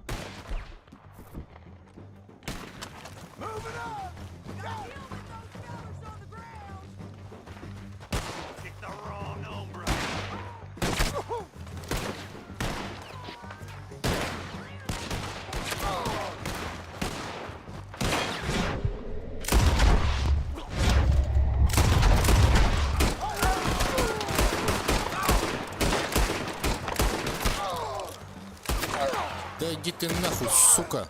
Да иди ты нахуй, сука.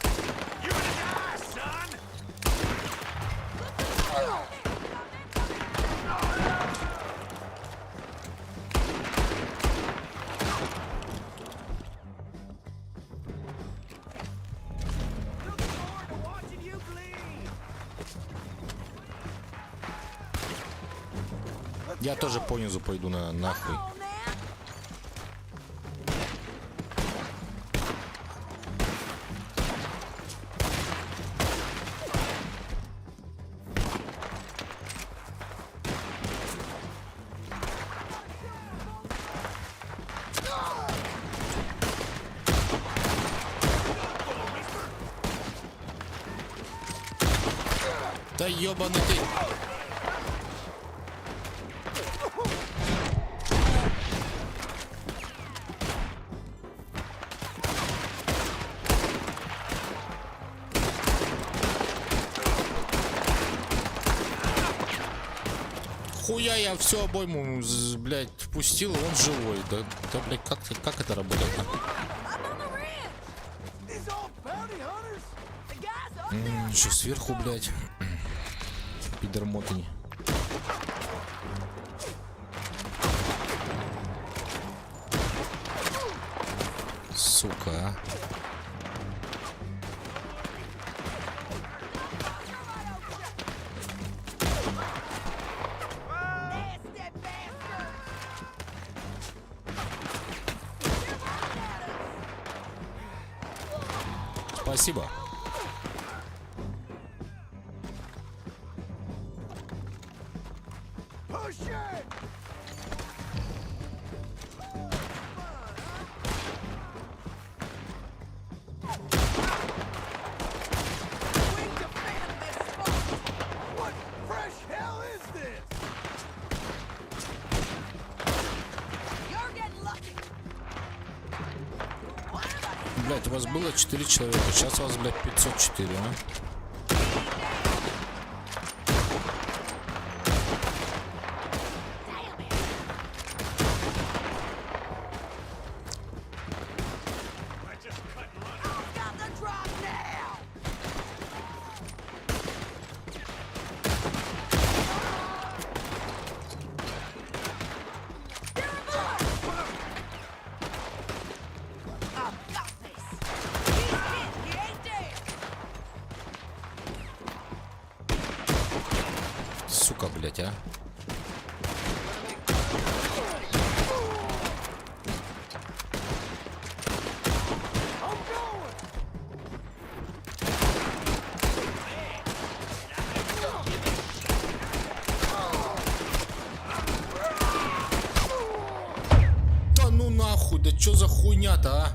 Я тоже понизу пойду нахуй. Да ёбаный ты. Хуя я все обойму, блядь, впустил, и он живой. Да, блядь, как это работает? Еще сверху, блядь. Пидормотани. Сука, а. Спасибо. Блять, у вас было 4 человека, сейчас у вас, блядь, 504, а? Сука, блять, а. Да ну нахуй, да чё за хуйня-то, а?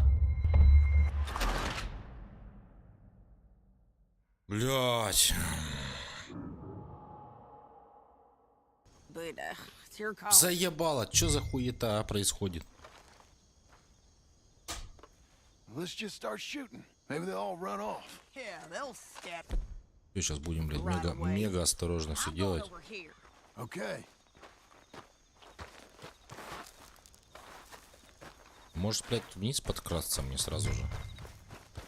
Блять. Заебало, чё за хуета происходит? Сейчас будем, блядь, мега осторожно все делать. Может, блядь, вниз подкрасться мне сразу же?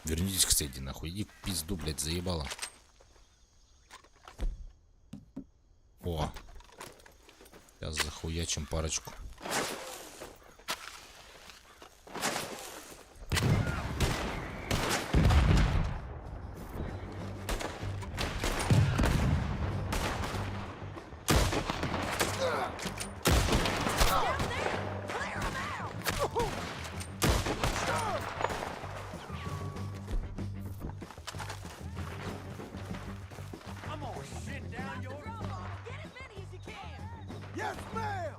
Вернитесь к стене, нахуй. Иди в пизду, блядь, заебало. О. Сейчас захуячим парочку. Yes, ma'am!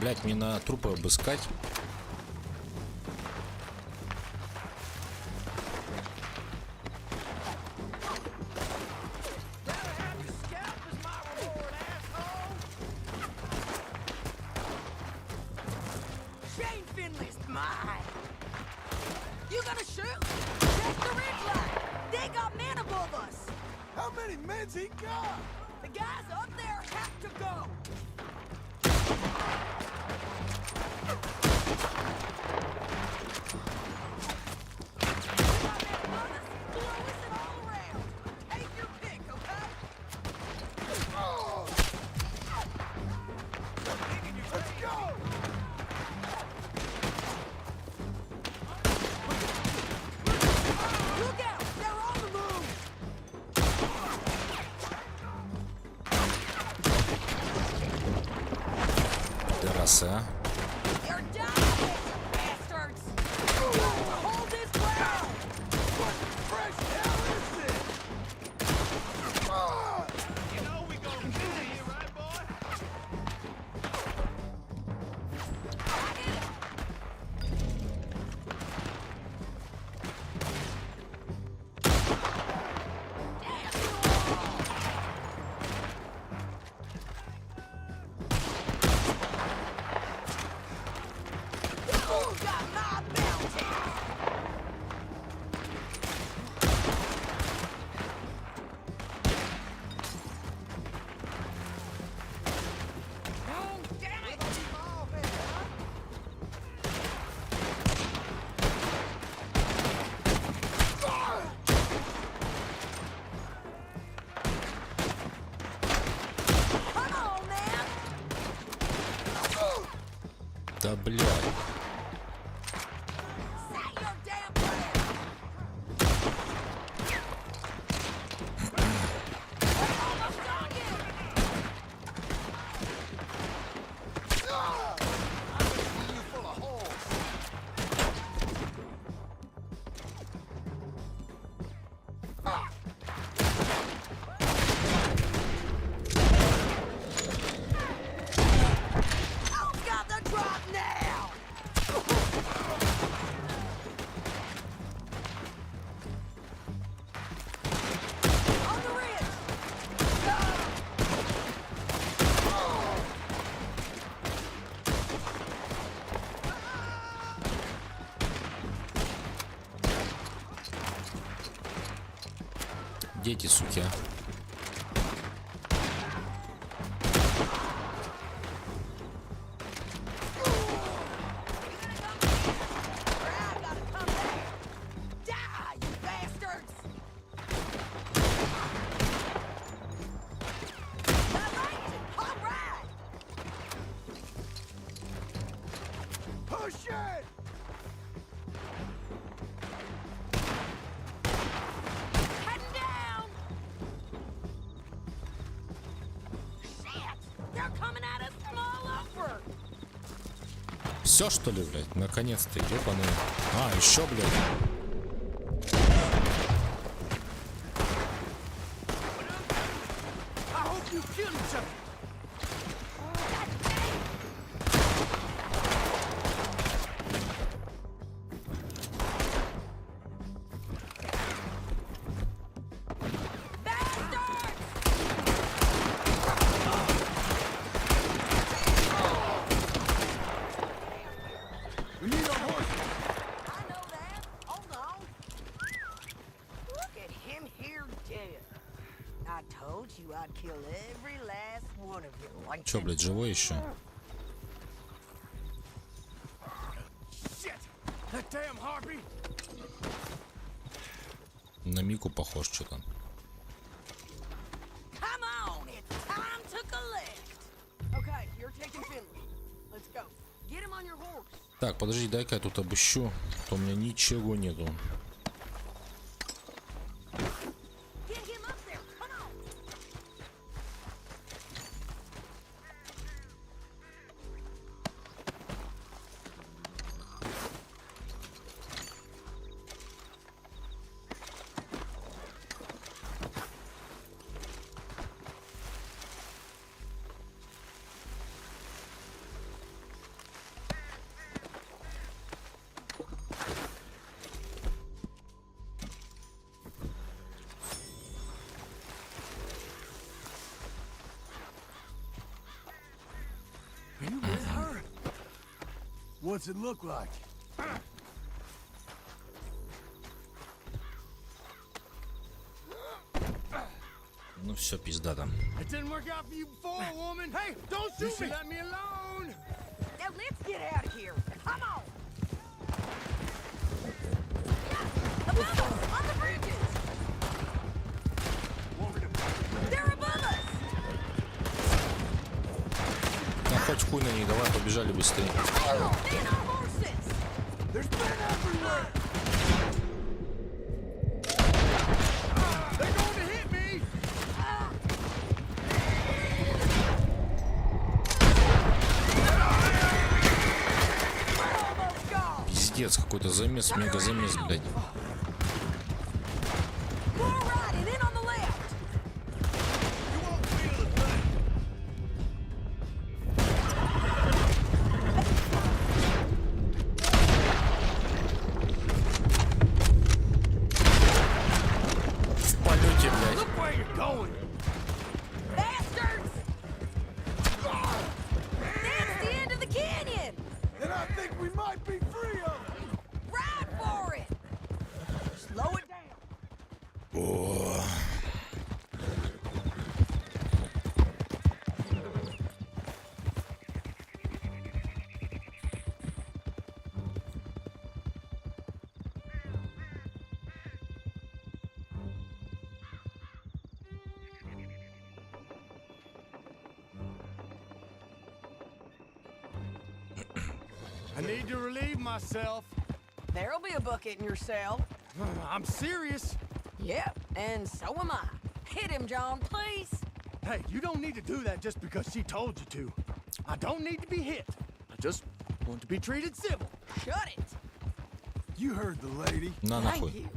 Блять, мне на трупы обыскать. Терраса. Да, блядь. Дети, суки. Все, что ли, блядь? Наконец-то, ебаный. А, еще, блядь. Че, блядь, живой еще? На Мику похож что-то. Так, подожди, дай-ка я тут обыщу, а то у меня ничего нету. What's it look like? Ну все, пизда там. It didn't work out for you before, woman. Hey, don't shoot me. Let me alone. Now let's get out of here. Come on. Above us, on the bridges. They're above us. Да хоть хуй на них, давай, побежали быстрее. Пиздец, какой-то замес, мега замес, блядь. I need to relieve myself. There'll be a bucket in your cell. I'm serious. Yep, and so am I. Hit him, John, please. Hey, you don't need to do that just because she told you to. I don't need to be hit. I just want to be treated civil. Shut it. You heard the lady. На Thank нахуй. you.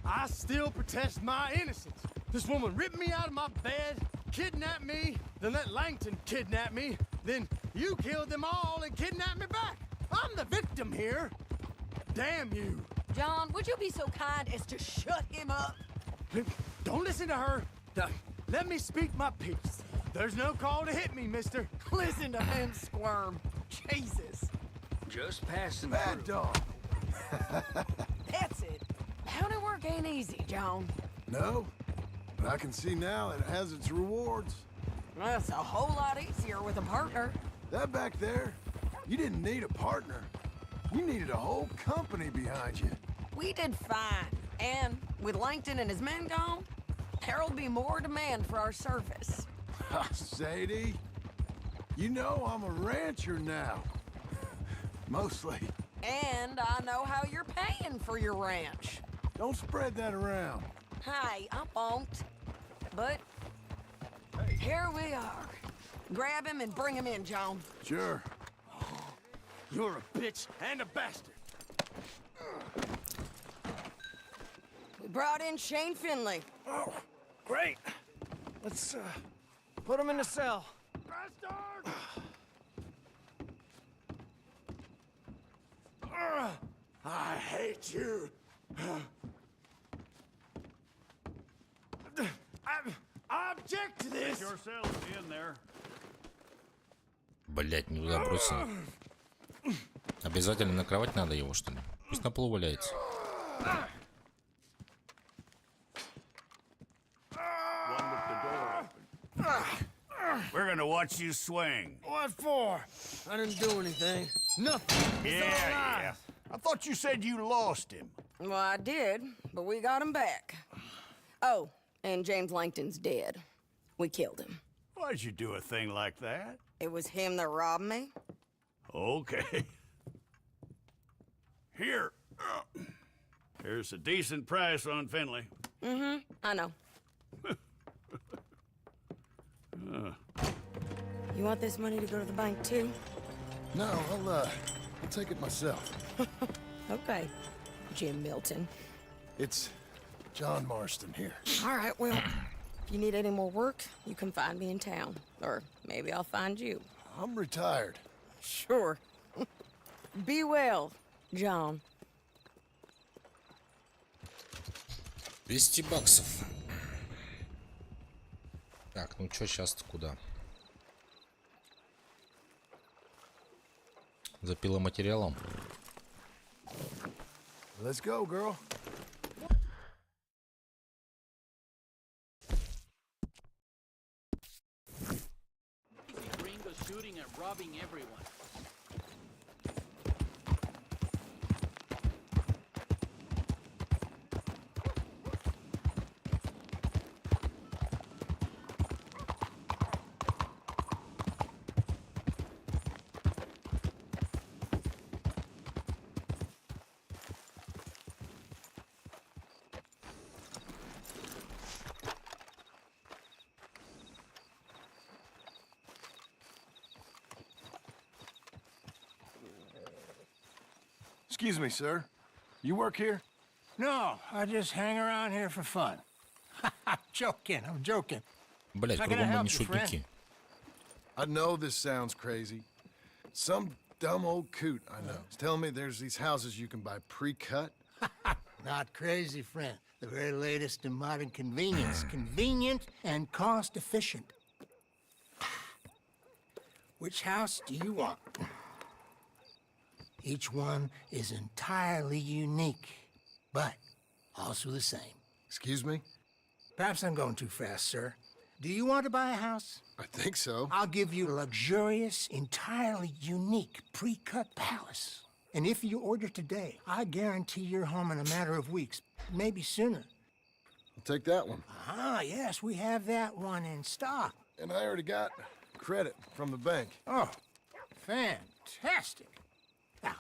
I still protest my innocence. This woman ripped me out of my bed, kidnapped me, then let Langton kidnap me, then you killed them all and kidnapped me back. I'm the victim here. Damn you. John, would you be so kind as to shut him up? Don't listen to her. Let me speak my piece. There's no call to hit me, mister. Listen to him squirm. Jesus. Just passing Bad dog. That's it. Bounty work ain't easy, John. No, but I can see now it has its rewards. That's a whole lot easier with a partner. That back there, you didn't need a partner. You needed a whole company behind you. We did fine. And with Langton and his men gone, there'll be more demand for our service. Sadie, you know I'm a rancher now. Mostly. And I know how you're paying for your ranch. Don't spread that around. Hey, I won't. But here we are. Grab him and bring him in, John. Sure. You're a bitch and a bastard. We brought in Shane Finley. Oh, great. Let's put him in the cell. Bastard! I hate you. I object to this. Yourselves in there. Блять, не туда бросил. Обязательно накрывать надо его, что ли? Пусть на полу валяется. We're gonna watch you swing. What for? I didn't do anything. Nothing. Yeah. I thought you said you lost him. Well, I did, but we got him back. Oh, and James Langton's dead. We killed him. Why'd you do a thing like that? It was him that robbed me. Okay. Here. Here's a decent price on Finley. Mm-hmm, I know. You want this money to go to the bank, too? No, I'll take it myself. Okay, Jim Milton. It's John Marston here. All right, well, if you need any more work, you can find me in town. Or maybe I'll find you. I'm retired. Sure. Be well, John. 200 баксов. Так, ну чё, сейчас-то куда? За пиломатериалом. Let's go, girl. Gringos shooting and robbing everyone. Excuse me, sir. You work here? No, I just hang around here for fun. I'm joking. Блять, How can I кругом help одни you, friend? шутники. I know this sounds crazy. Some dumb old coot I know is telling me there's these houses you can buy pre-cut. Not crazy, friend. The very latest in modern convenience. Convenient and cost-efficient. Which house do you want? Each one is entirely unique, but also the same. Excuse me? Perhaps I'm going too fast, sir. Do you want to buy a house? I think so. I'll give you a luxurious, entirely unique pre-cut palace. And if you order today, I guarantee you're home in a matter of weeks, maybe sooner. I'll take that one. Ah, yes, we have that one in stock. And I already got credit from the bank. Oh, fantastic. Now,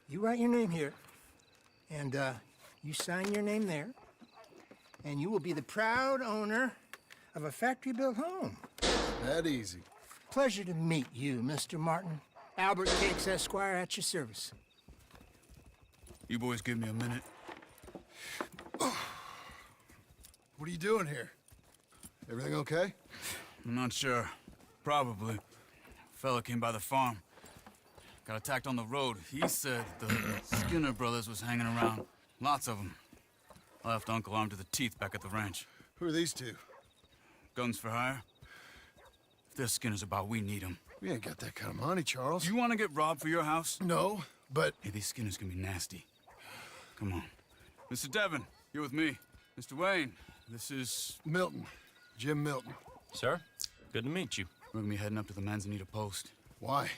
You write your name here, and you sign your name there, and you will be the proud owner of a factory-built home. That easy. Pleasure to meet you, Mr. Martin. Albert Cakes, Esquire, at your service. You boys give me a minute. What are you doing here? Everything okay? I'm not sure. Probably. Fella came by the farm. Got attacked on the road. He said the Skinner brothers was hanging around. Lots of them. I left Uncle armed to the teeth back at the ranch. Who are these two? Guns for hire. If they're Skinner's about, we need them. We ain't got that kind of money, Charles. You want to get robbed for your house? No, but... Hey, these Skinners can be nasty. Come on. Mr. Devon, you're with me. Mr. Wayne, this is... Milton. Jim Milton. Sir, good to meet you. We're gonna be heading up to the Manzanita post. Why?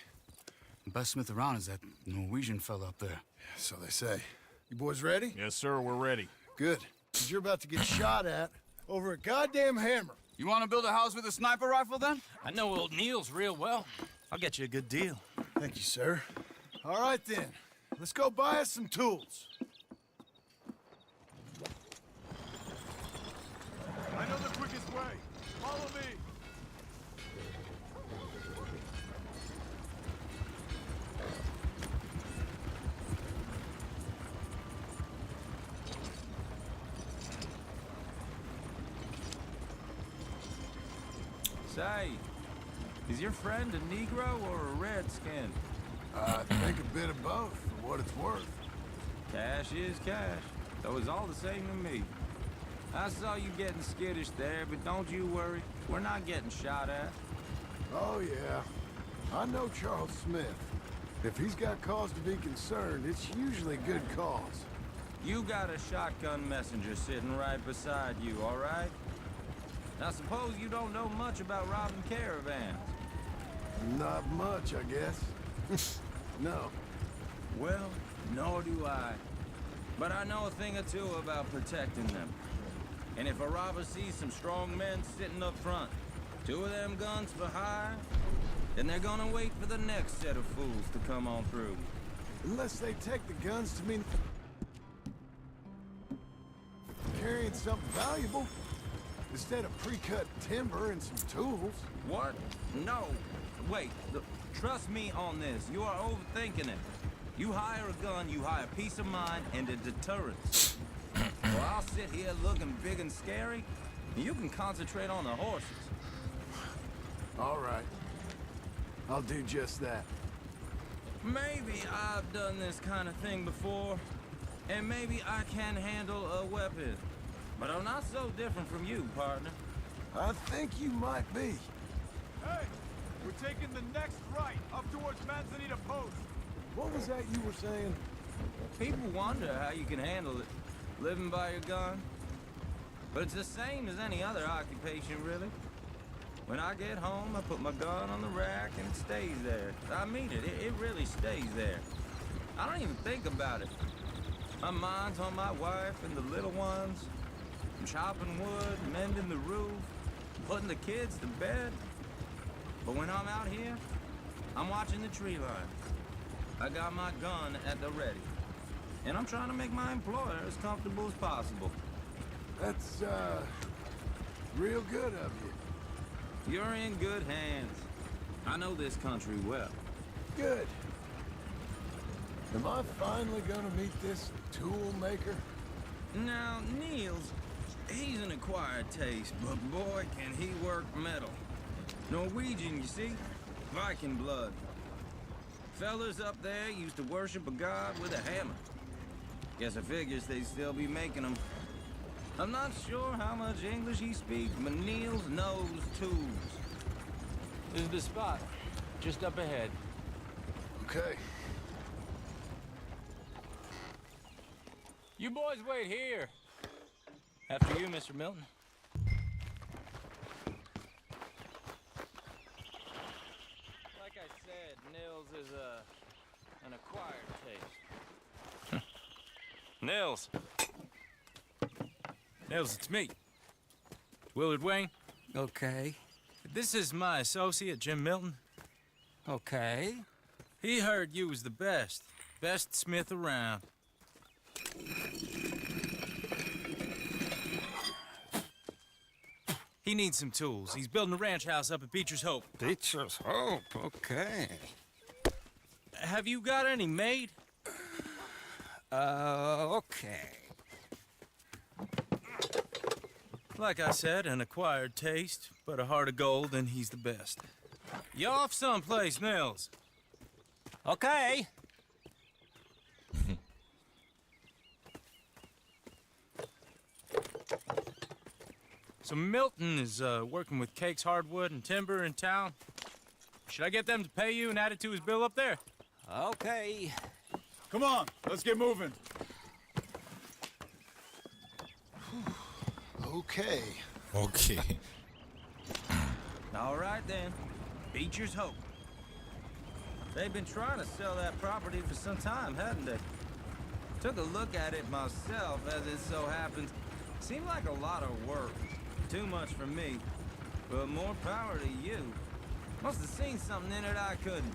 The best smith around is that Norwegian fella up there. So they say. You boys ready? Yes, sir, we're ready. Good. 'Cause you're about to get shot at over a goddamn hammer. You want to build a house with a sniper rifle, then? I know old Neil's real well. I'll get you a good deal. Thank you, sir. All right, then. Let's go buy us some tools. I know the quickest way. Follow me. Say, is your friend a Negro or a Redskin? I think a bit of both, for what it's worth. Cash is cash, so it's all the same to me. I saw you getting skittish there, but don't you worry. We're not getting shot at. Oh, yeah. I know Charles Smith. If he's got cause to be concerned, it's usually good cause. You got a shotgun messenger sitting right beside you, all right? Now, suppose you don't know much about robbing caravans. Not much, I guess. No. Well, nor do I. But I know a thing or two about protecting them. And if a robber sees some strong men sitting up front, 2 of them guns for hire, then they're gonna wait for the next set of fools to come on through. Unless they take the guns to mean carrying something valuable instead of pre-cut timber and some tools. What? No. Wait. Trust me on this. You are overthinking it. You hire a gun, you hire peace of mind and a deterrence. Well, I'll sit here looking big and scary, and you can concentrate on the horses. All right. I'll do just that. Maybe I've done this kind of thing before, and maybe I can handle a weapon. But I'm not so different from you, partner. I think you might be. Hey, we're taking the next right up towards Manzanita Post. What was that you were saying? People wonder how you can handle it, living by your gun. But it's the same as any other occupation, really. When I get home, I put my gun on the rack and it stays there. I mean it, it really stays there. I don't even think about it. My mind's on my wife and the little ones. I'm chopping wood, mending the roof, putting the kids to bed. But when I'm out here, I'm watching the tree line. I got my gun at the ready. And I'm trying to make my employer as comfortable as possible. That's, real good of you. You're in good hands. I know this country well. Good. Am I finally gonna meet this tool maker? Now, Niels, he's an acquired taste, but boy, can he work metal. Norwegian, you see? Viking blood. Fellas up there used to worship a god with a hammer. Guess I figures they'd still be making them. I'm not sure how much English he speaks, but Niels knows tools. This is the spot, just up ahead. Okay. You boys wait here. After you, Mr. Milton. Like I said, Nils is an acquired taste. Nils. Nils, it's me. Willard Wayne. Okay. This is my associate, Jim Milton. Okay. He heard you was the best. Best smith around. He needs some tools. He's building a ranch house up at Beecher's Hope. Beecher's Hope, okay. Have you got any made? Okay. Like I said, an acquired taste, but a heart of gold, and he's the best. You off someplace, Mills? Okay. So Milton is working with Cakes Hardwood and Timber in town. Should I get them to pay you and add it to his bill up there? Okay. Come on, let's get moving. Okay. Окей. All right then. Beecher's Hope. They've been trying to sell that property for some time, hadn't they? Took a look at it myself, as it so happens. Seemed like a lot of work. Too much for me. But more power to you. Must have seen something in it I couldn't.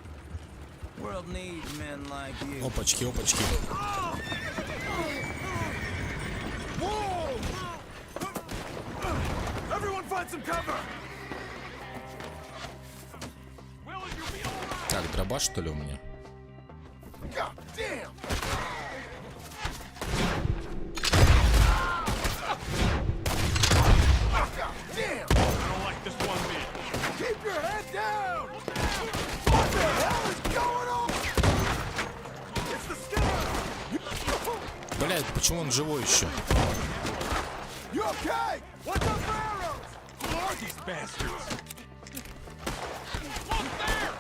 World needs men like you. Опачки, опачки. Whoa! Everyone find some cover! Так, дробаш, что ли, у меня? God damn! God damn! I don't like this one bit. Keep your head down! What the hell is going on? It's the Skinner! Блядь, почему он живой еще? You okay? What's up for arrows? Who are these bastards? Look there!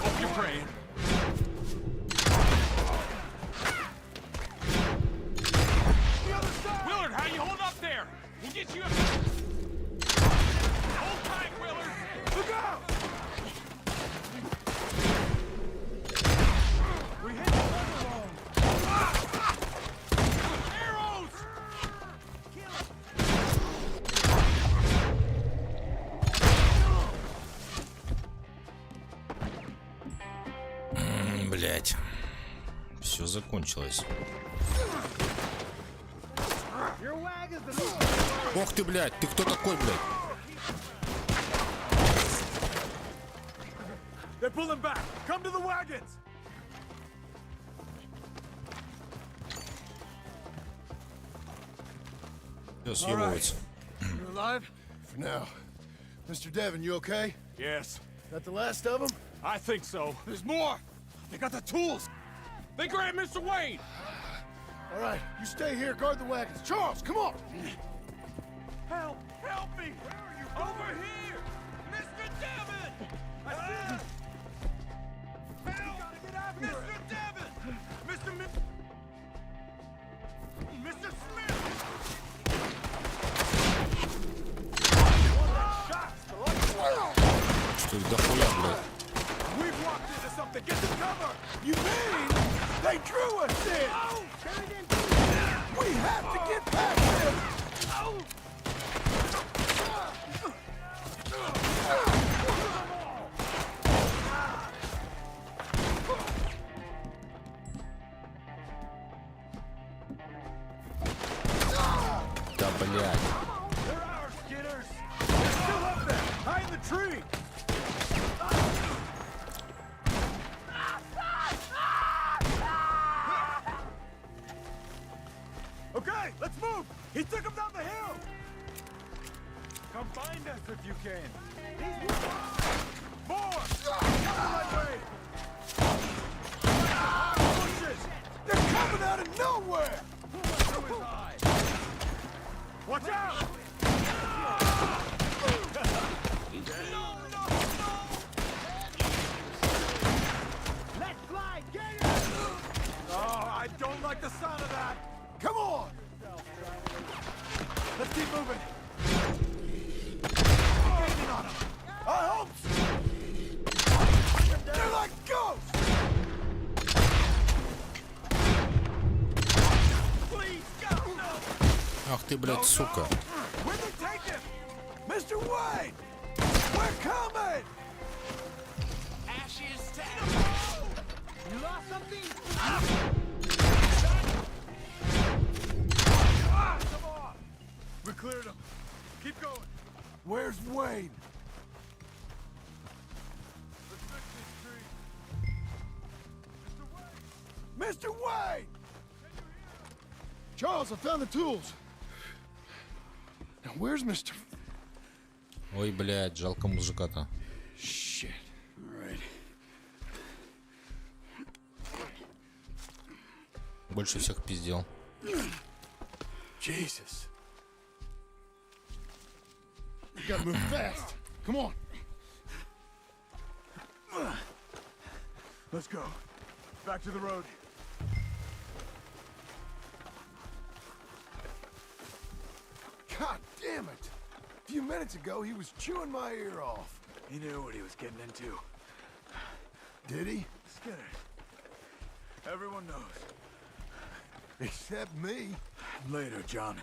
Hope you're praying. The other side! Willard, how you hold up there? We'll get you up. Hold tight, Willard! Look out! We hit the other wall. Arrows! Блять. Все закончилось. Ох ты, блядь, ты кто такой, блядь? They're pulling back. Come to the wagons. Все съебывается. You alive? For now. Mr. Devon, you okay? Yes. That the last of them? I think so. There's more. They got the tools. They grabbed Mr. Wayne. All right, you stay here, guard the wagons. Charles, come on! Help! Help me! Where are you? Over here! Mr. Devon! I see you! Help! Get after Mr. Devon! Mr. Smith! Что их дохуя, блядь? We've walked into something. Get the cover! You mean they drew us in? We have to get past them! Да, блядь. They're our skinners! They're still up there! High in the tree! Okay, let's move! He took them down the hill! Come find us if you can! More! Out of my way! Bushes! They're coming out of nowhere! Who went through his eye? Watch out! No! Let's fly! Get it! Oh, I don't like the sound of that! Come on! Let's keep moving. Gaining on them. I hope so. They're like ghosts! Please, God, no! Ах ты, блядь, сука. Where'd they take him? Mr. Wayne! We're coming! Ashes to ashes. You lost something? Come on! We cleared him. Keep going. Where's Wayne? Let's fix this tree. Mr. Wayne! Charles, I found the tools. Now, where's Mr. Ой, блядь, жалко мужика-то. Shit. All right. Больше всех пиздел. Jesus. You gotta move fast. Come on. Let's go. Back to the road. God damn it. A few minutes ago, he was chewing my ear off. He knew what he was getting into. Did he? Skinner. Everyone knows. Except me. Later, John.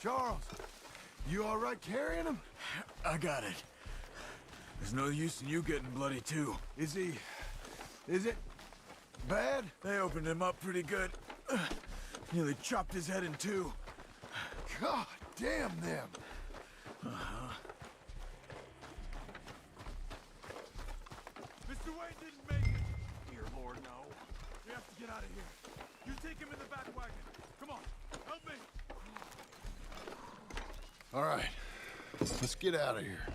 Charles, you all right carrying him? I got it. There's no use in you getting bloody too. Is it bad? They opened him up pretty good. Nearly chopped his head in two. God damn them. Mr. Wayne didn't make it. Dear Lord, no. We have to get out of here. You take him in the back wagon. Come on, help me. All right, let's get out of here.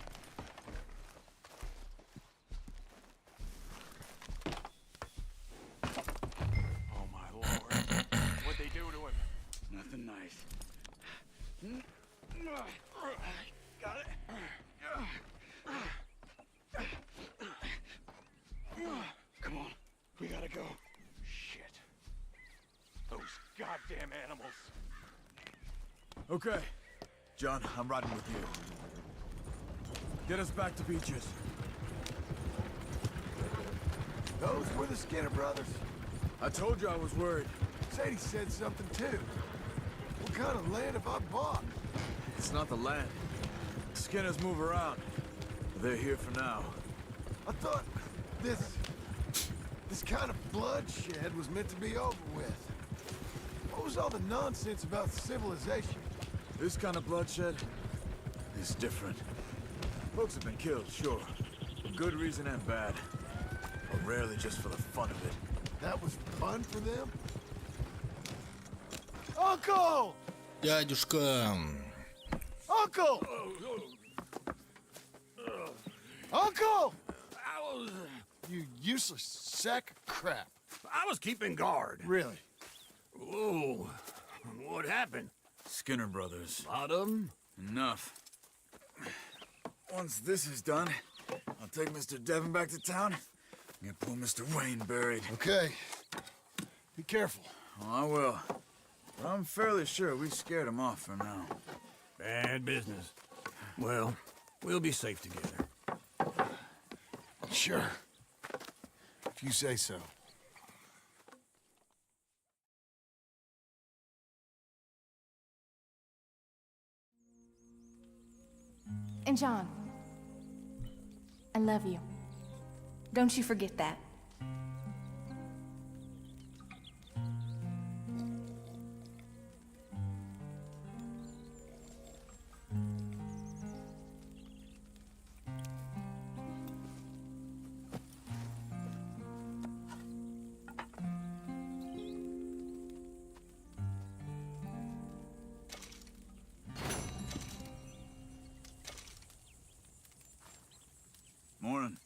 Oh, my Lord. What'd they do to him? Nothing nice. Got it? Come on, we gotta go. Shit. Those goddamn animals. Okay. John, I'm riding with you. Get us back to Beaches. Those were the Skinner brothers. I told you I was worried. Sadie said something too. What kind of land have I bought? It's not the land. Skinners move around. They're here for now. I thought this kind of bloodshed was meant to be over with. What was all the nonsense about civilization? This kind of bloodshed is different. Folks have been killed, sure. For good reason and bad. But rarely just for the fun of it. That was fun for them? Uncle! Дядюшка! Uncle! Uncle! You useless sack of crap. I was keeping guard. Really? Oh, what happened? Skinner brothers. Lot of them? Enough. Once this is done, I'll take Mr. Devon back to town and get poor Mr. Wayne buried. Okay. Be careful. Oh, I will. But I'm fairly sure we scared him off for now. Bad business. Well, we'll be safe together. Sure. If you say so. And John, I love you. Don't you forget that. Morning.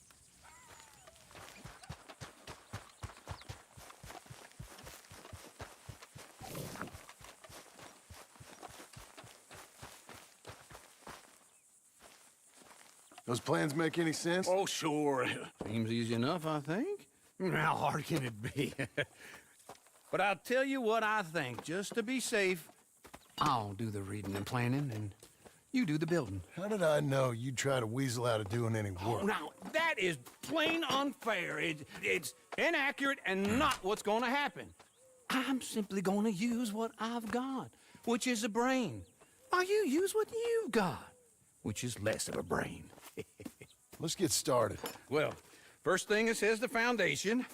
Those plans make any sense? Oh, sure. Seems easy enough, I think. How hard can it be? But I'll tell you what I think. Just to be safe, I'll do the reading and planning, and you do the building. How did I know you'd try to weasel out of doing any work? Now, that is plain unfair. It's inaccurate and not what's going to happen. I'm simply gonna use what I've got, which is a brain. While you use what you've got, which is less of a brain. Let's get started. Well, first thing it says the foundation,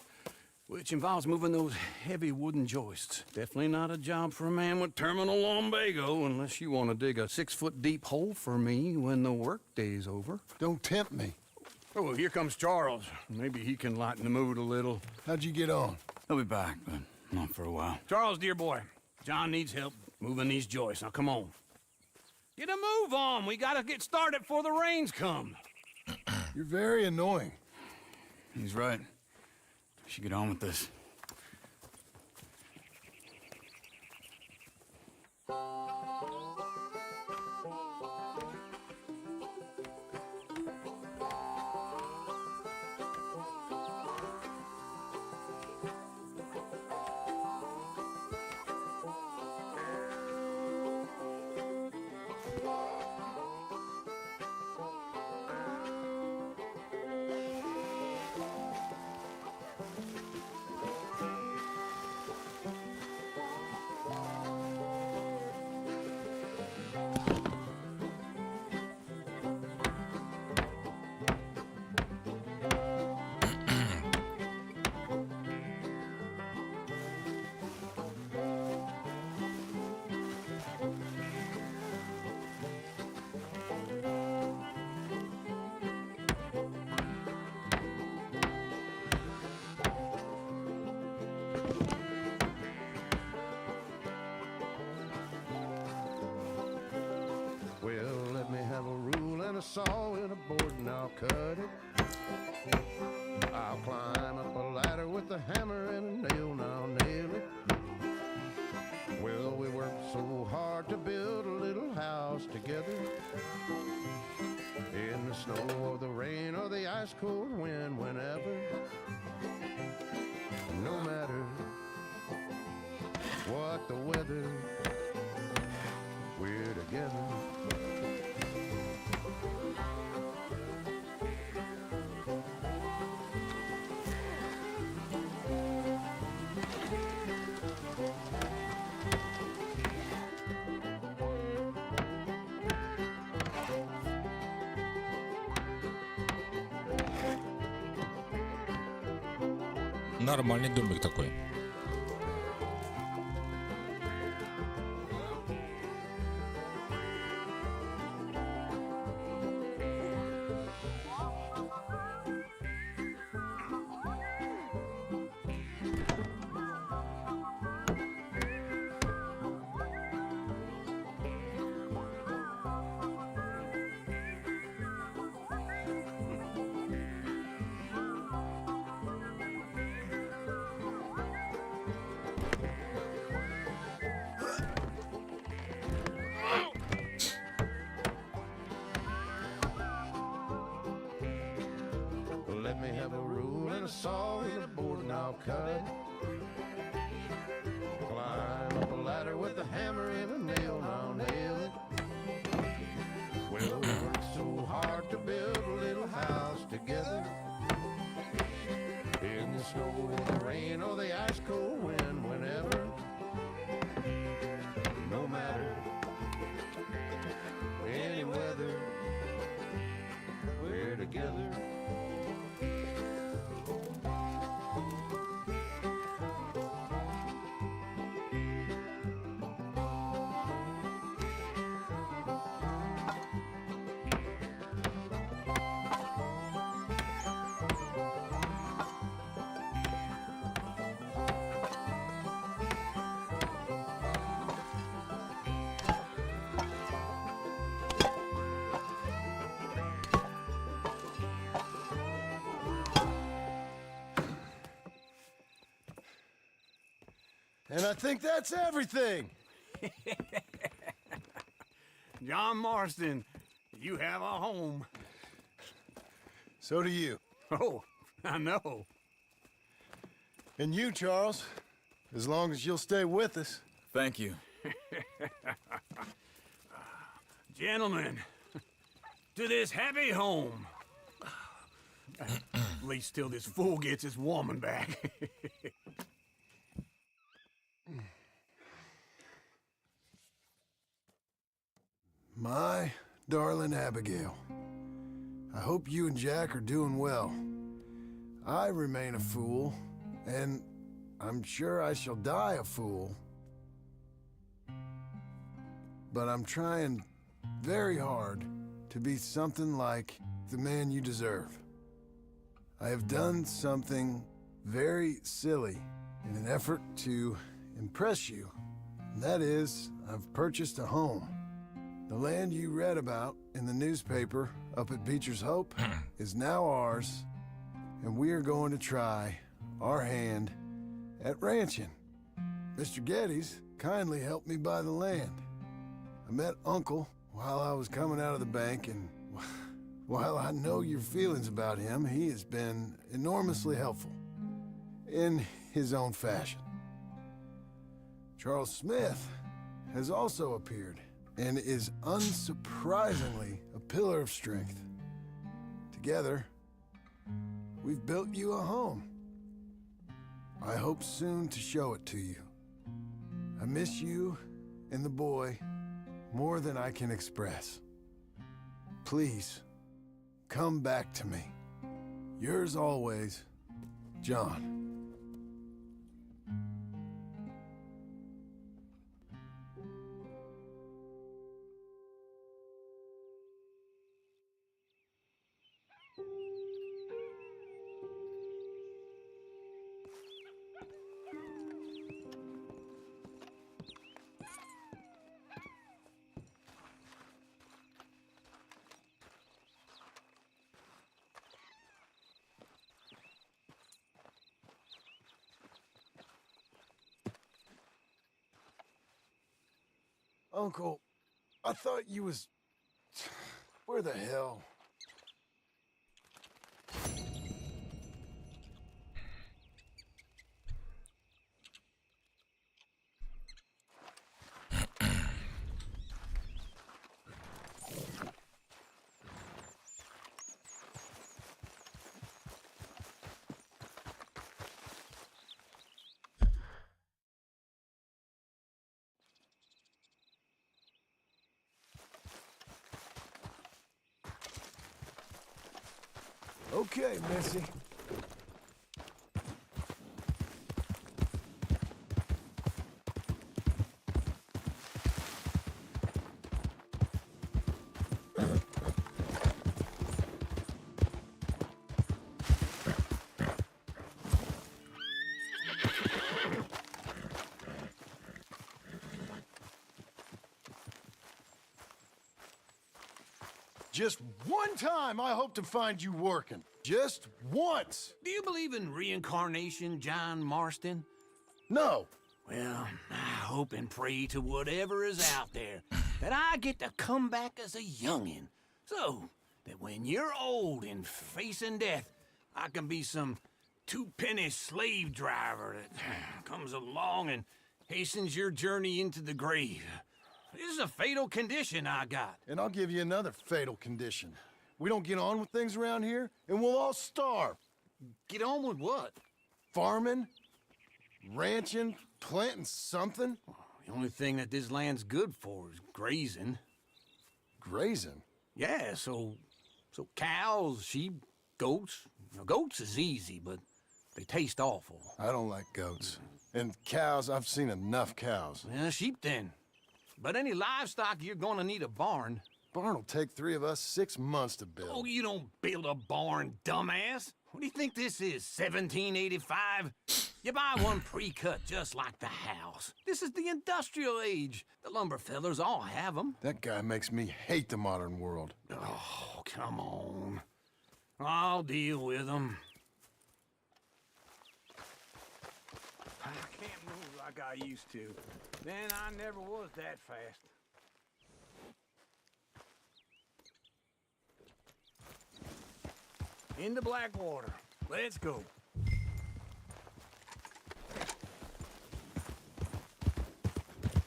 which involves moving those heavy wooden joists. Definitely not a job for a man with terminal lumbago unless you want to dig a 6-foot deep hole for me when the workday's over. Don't tempt me. Oh, well, here comes Charles. Maybe he can lighten the mood a little. How'd you get on? He'll be back, but not for a while. Charles, dear boy, John needs help moving these joists. Now, come on. Get a move on. We gotta get started before the rains come. You're very annoying. He's right. We should get on with this. Well, let me have a rule and a saw and a board and I'll cut it. I'll climb up a ladder with a hammer and a nail and I'll nail it. Well, we worked so hard to build a little house together. In the snow or the rain or the ice cold wind, whenever. No matter what the weather, we're together. Нормальный домик такой. Let me have a rule and a saw and a board and I'll cut. Climb up a ladder with a hammer and a nail and I'll nail it. Well, we worked so hard to build a little house together. In the snow or the rain or the ice cold wind, whenever. No matter any weather, we're together. And I think that's everything. John Marston, you have a home. So do you. Oh, I know. And you, Charles, as long as you'll stay with us. Thank you. Gentlemen, to this happy home. At least till this fool gets his woman back. My darling Abigail, I hope you and Jack are doing well. I remain a fool, and I'm sure I shall die a fool. But I'm trying very hard to be something like the man you deserve. I have done something very silly in an effort to impress you. And that is, I've purchased a home. The land you read about in the newspaper up at Beecher's Hope is now ours, and we are going to try our hand at ranching. Mr. Geddes kindly helped me buy the land. I met Uncle while I was coming out of the bank, and while I know your feelings about him, he has been enormously helpful in his own fashion. Charles Smith has also appeared and is unsurprisingly a pillar of strength. Together, we've built you a home. I hope soon to show it to you. I miss you and the boy more than I can express. Please, come back to me. Yours always, John. Uncle, I thought you was... Where the hell? Okay, Missy. Just one time I hope to find you working. Just once. Do you believe in reincarnation, John Marston? No. Well, I hope and pray to whatever is out there that I get to come back as a youngin', so that when you're old and facing death, I can be some two-penny slave driver that comes along and hastens your journey into the grave. This is a fatal condition I got. And I'll give you another fatal condition. We don't get on with things around here, and we'll all starve. Get on with what? Farming, ranching, planting something. The only thing that this land's good for is grazing. Grazing? Yeah, so cows, sheep, goats. Now, goats is easy, but they taste awful. I don't like goats. And cows, I've seen enough cows. Yeah, sheep then. But any livestock, you're gonna need a barn. Barn will take 3 of us 6 months to build. Oh, you don't build a barn, dumbass. What do you think this is, 1785? You buy one pre-cut just like the house. This is the industrial age. The lumber fellers all have them. That guy makes me hate the modern world. Oh, come on. I'll deal with them. I can't move like I used to. Then I never was that fast. Into Blackwater. Let's go.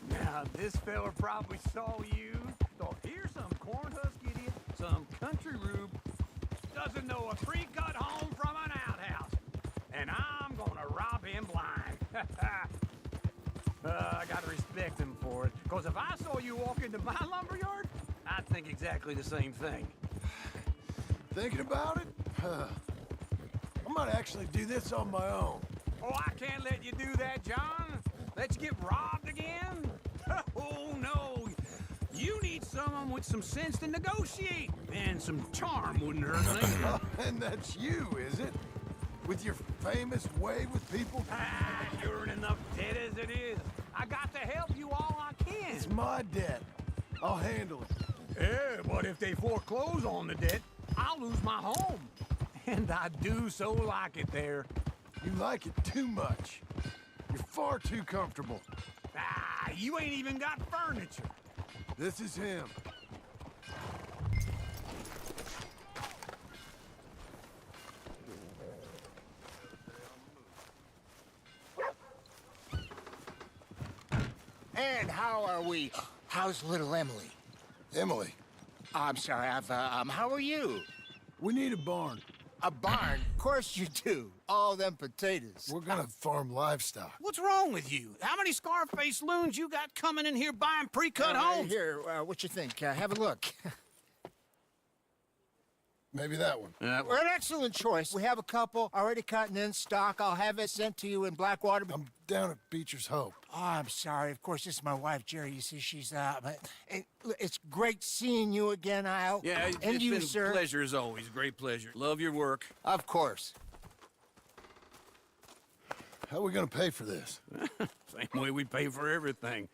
Now, this fella probably saw you. Thought, here's some corn husk idiot, some country rube, doesn't know a pre-cut home from an outhouse. And I'm gonna rob him blind. I gotta respect him for it. Because if I saw you walk into my lumberyard, I think exactly the same thing. Thinking about it? I might actually do this on my own. Oh, I can't let you do that, John. Let you get robbed again? Oh, no. You need someone with some sense to negotiate. And some charm wouldn't hurt either. And that's you, is it? With your famous way with people? You're in enough debt as it is. I got to help you all I can. It's my debt. I'll handle it. Yeah, but if they foreclose on the debt, I'll lose my home. And I do so like it there. You like it too much. You're far too comfortable. You ain't even got furniture. This is him. And how are we? How's little Emily? Emily. I'm sorry, how are you? We need a barn. A barn? Of course you do. All them potatoes. We're gonna farm livestock. What's wrong with you? How many Scarface loons you got coming in here buying pre-cut homes? Here, what you think? Have a look. Maybe that one. We're an excellent choice. We have a couple already cut and in stock. I'll have it sent to you in Blackwater. I'm down at Beecher's Hope. Oh, I'm sorry. Of course, this is my wife, Jerry. You see, she's but it's great seeing you again, Al. Yeah, and it's you, been sir. a pleasure as always. Great pleasure. Love your work. Of course. How are we gonna pay for this? Same way we pay for everything.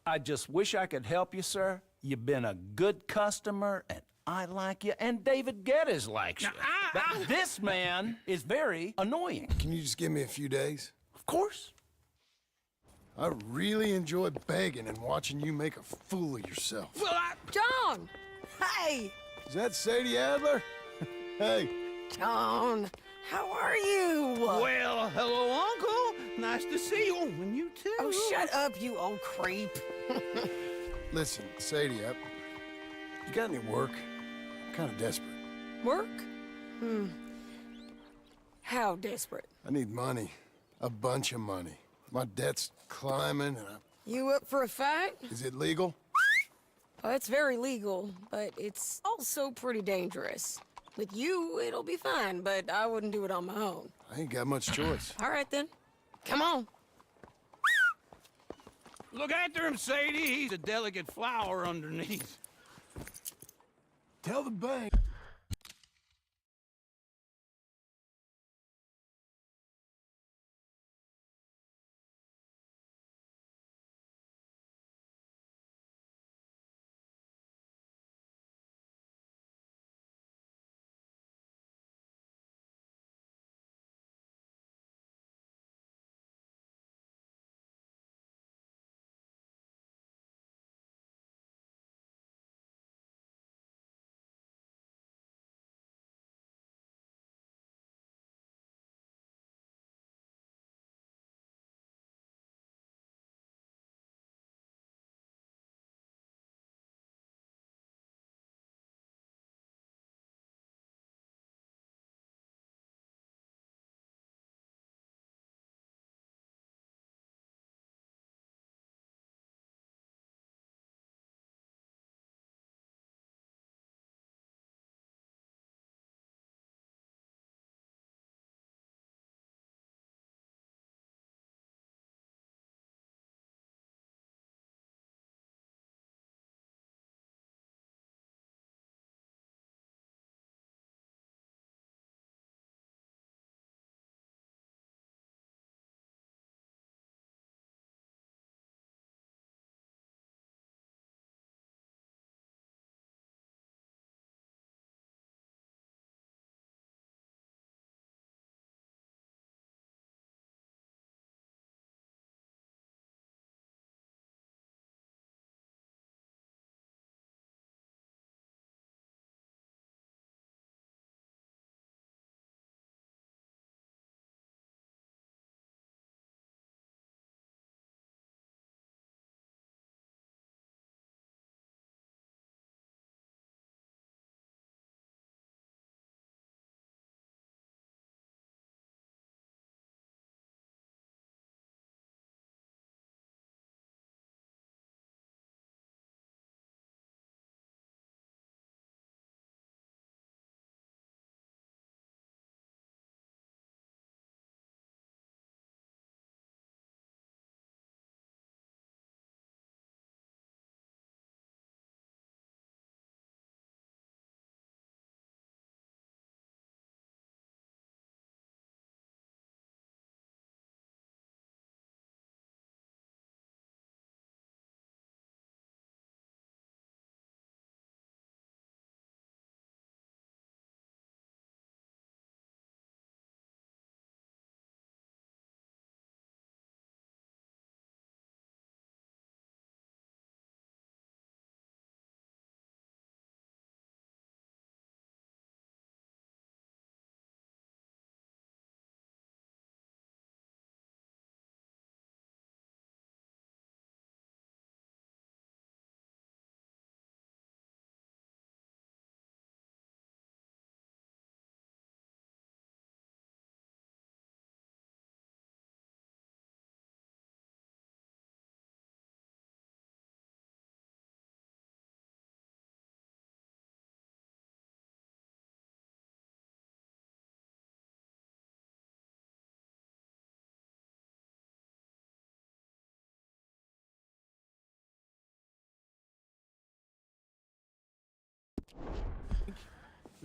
I just wish I could help you, sir. You've been a good customer, and I like you, and David Geddes likes you. But this man is very annoying. Can you just give me a few days? Of course. I really enjoy begging and watching you make a fool of yourself. John! Hey! Is that Sadie Adler? Hey. John, how are you? Well, hello, Uncle. Nice to see you. And you too. Oh, shut up, you old creep. Listen, Sadie, you got any work? I'm kind of desperate. Work? How desperate? I need money. A bunch of money. My debt's climbing and You up for a fight? Is it legal? Well, it's very legal, but it's also pretty dangerous. With you, it'll be fine, but I wouldn't do it on my own. I ain't got much choice. All right, then. Come on. Look after him, Sadie. He's a delicate flower underneath. Tell the bank.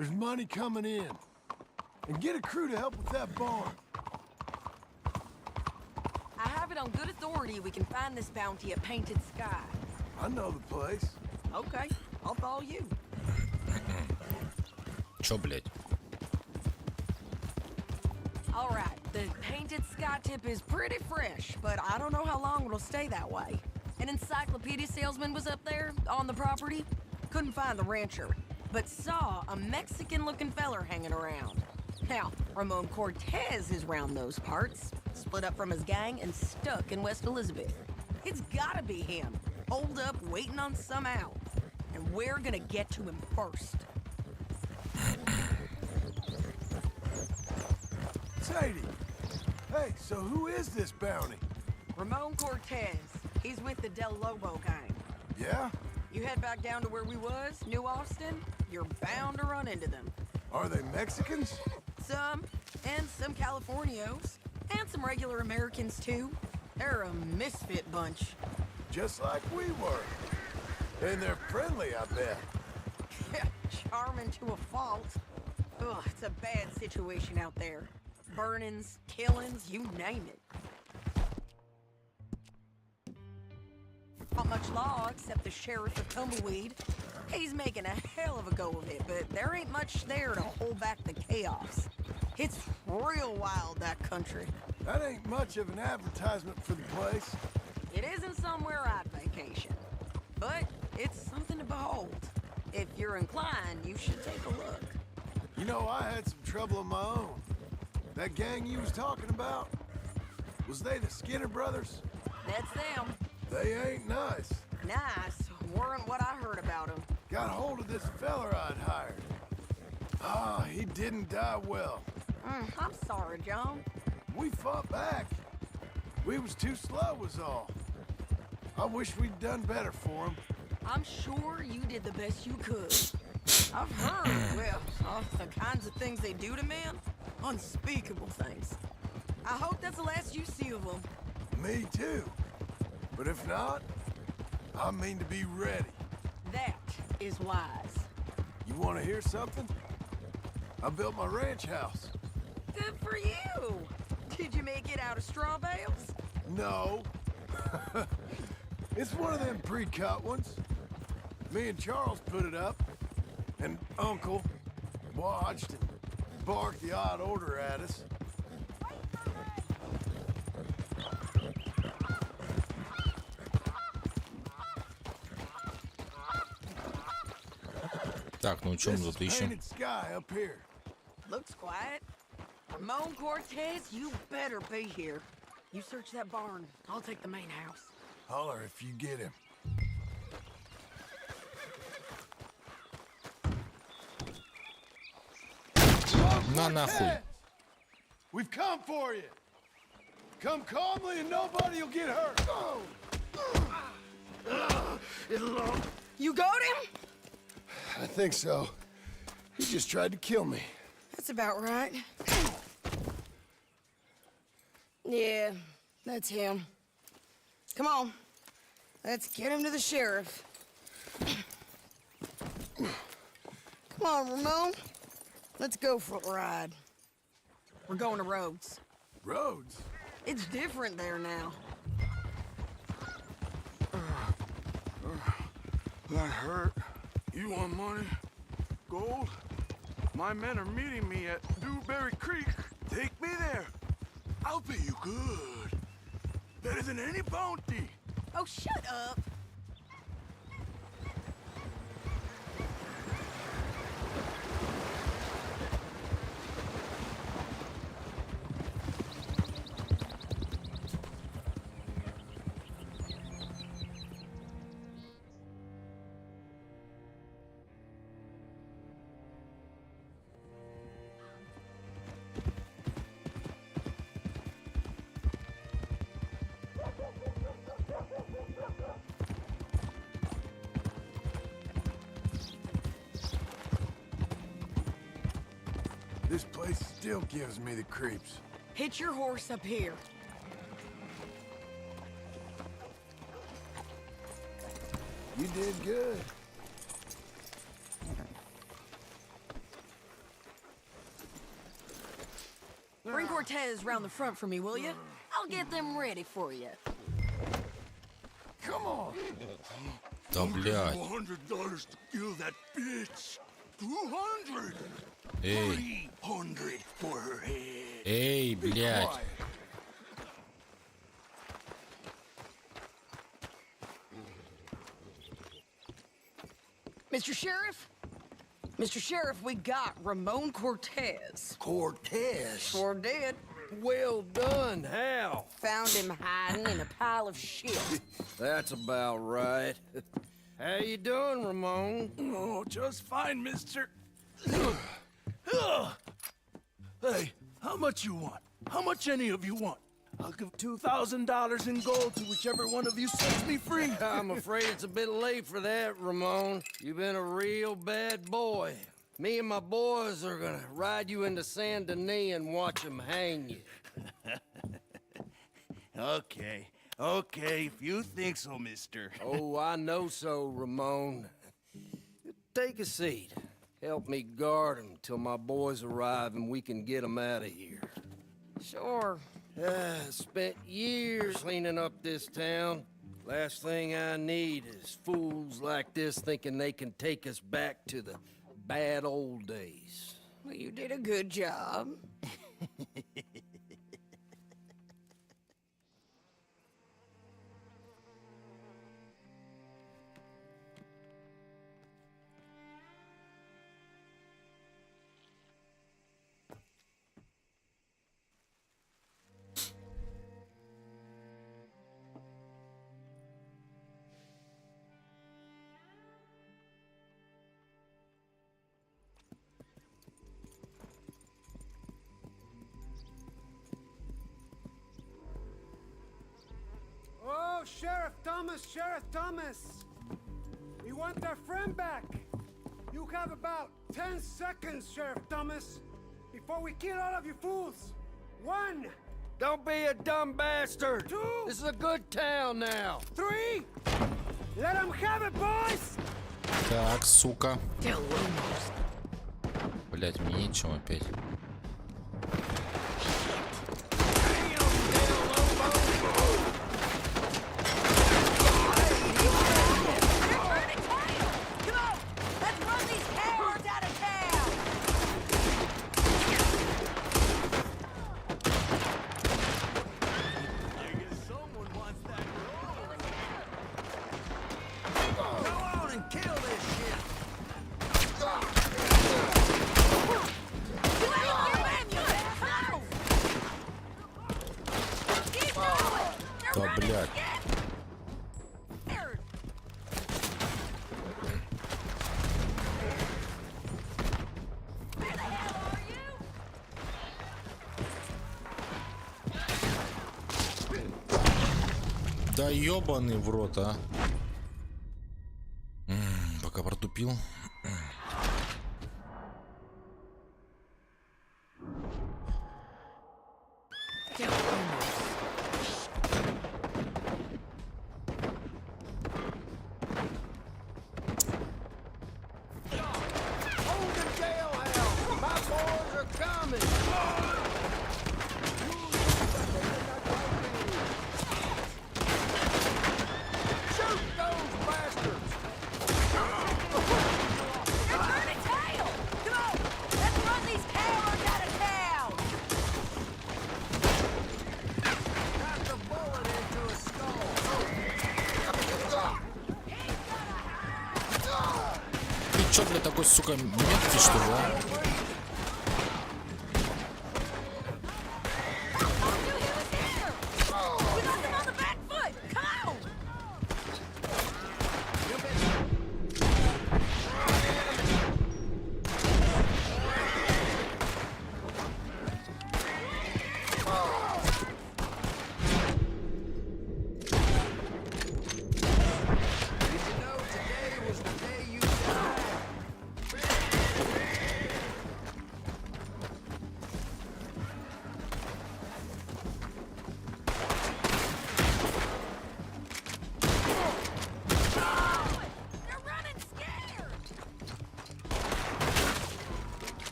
There's money coming in. And get a crew to help with that barn. I have it on good authority we can find this bounty at Painted Sky. I know the place. Okay, I'll follow you. Чё, блядь? All right, the Painted Sky tip is pretty fresh, but I don't know how long it'll stay that way. An encyclopedia salesman was up there on the property. Couldn't find the rancher, but saw a Mexican-looking feller hanging around. Now, Ramon Cortez is round those parts, split up from his gang and stuck in West Elizabeth. It's gotta be him, holed up waiting on some out. And we're gonna get to him first. Sadie! Hey, so who is this bounty? Ramon Cortez. He's with the Del Lobo gang. Yeah? You head back down to where we was, New Austin, you're bound to run into them. Are they Mexicans? Some, and some Californios, and some regular Americans too. They're a misfit bunch. Just like we were. And they're friendly, I bet. Charming to a fault. Ugh, it's a bad situation out there. Burnings, killings, you name it. Not much law except the sheriff of Tumbleweed. He's making a hell of a go of it, but there ain't much there to hold back the chaos. It's real wild, that country. That ain't much of an advertisement for the place. It isn't somewhere I'd vacation, but it's something to behold. If you're inclined, you should take a look. You know, I had some trouble of my own. That gang you was talking about, was they the Skinner brothers? That's them. They ain't nice. Nice weren't what I heard about them. Got hold of this feller I'd hired. Ah, he didn't die well. I'm sorry, John. We fought back. We was too slow was all. I wish we'd done better for him. I'm sure you did the best you could. I've heard, well, the kinds of things they do to men. Unspeakable things. I hope that's the last you see of them. Me too. But if not, I mean to be ready. That is wise. You want to hear something? I built my ranch house. Good for you. Did you make it out of straw bales? No. It's one of them pre-cut ones. Me and Charles put it up, and Uncle watched and barked the odd order at us. Так, ну чем тут ищем? Painted Sky up here. Looks quiet. Ramon Cortez, you better be here. You search that barn. I'll take the main house. Holler if you get him. На нахуй. We've come for you. Come calmly and nobody will get hurt. You got him? I think so. He just tried to kill me. That's about right. Yeah, that's him. Come on. Let's get him to the sheriff. Come on, Ramon. Let's go for a ride. We're going to Rhodes. Rhodes? It's different there now. That hurt. You want money? Gold? My men are meeting me at Dewberry Creek. Take me there. I'll pay you good. Better than any bounty. Oh, shut up. This place still gives me the creeps. Hitch your horse up here. You did good. Cortez round the front for me, will you? I'll get them ready for you. Come on. Да, блядь. $100 to kill that bitch. 200. Эй. 300 for her head. Эй, блядь. Mr. Sheriff? Mr. Sheriff, we got Ramon Cortez. Cortez? Sure did. Well done. How? Found him hiding in a pile of shit. That's about right. How you doing, Ramon? Oh, just fine, mister. Hey, how much you want? How much any of you want? I'll give $2,000 in gold to whichever one of you sets me free. I'm afraid it's a bit late for that, Ramon. You've been a real bad boy. Me and my boys are gonna ride you into Saint Denis and watch them hang you. Okay, if you think so, mister. Oh, I know so, Ramon. Take a seat. Help me guard them till my boys arrive and we can get them out of here. Sure. Spent years cleaning up this town. Last thing I need is fools like this thinking they can take us back to the bad old days. Well, you did a good job. Oh, Sheriff Thomas! We want our friend back! You have about 10 seconds, Sheriff Thomas, before we kill all of you fools! 1! Don't be a dumb bastard! 2! This is a good town now! 3! Let them have it, boys! Так, сука. Блять, мне нечем опять. Да, блядь. Да ёбаный в рот, а. Пока протупил. Чё, бля, такой, сука, меткий, что ли, а?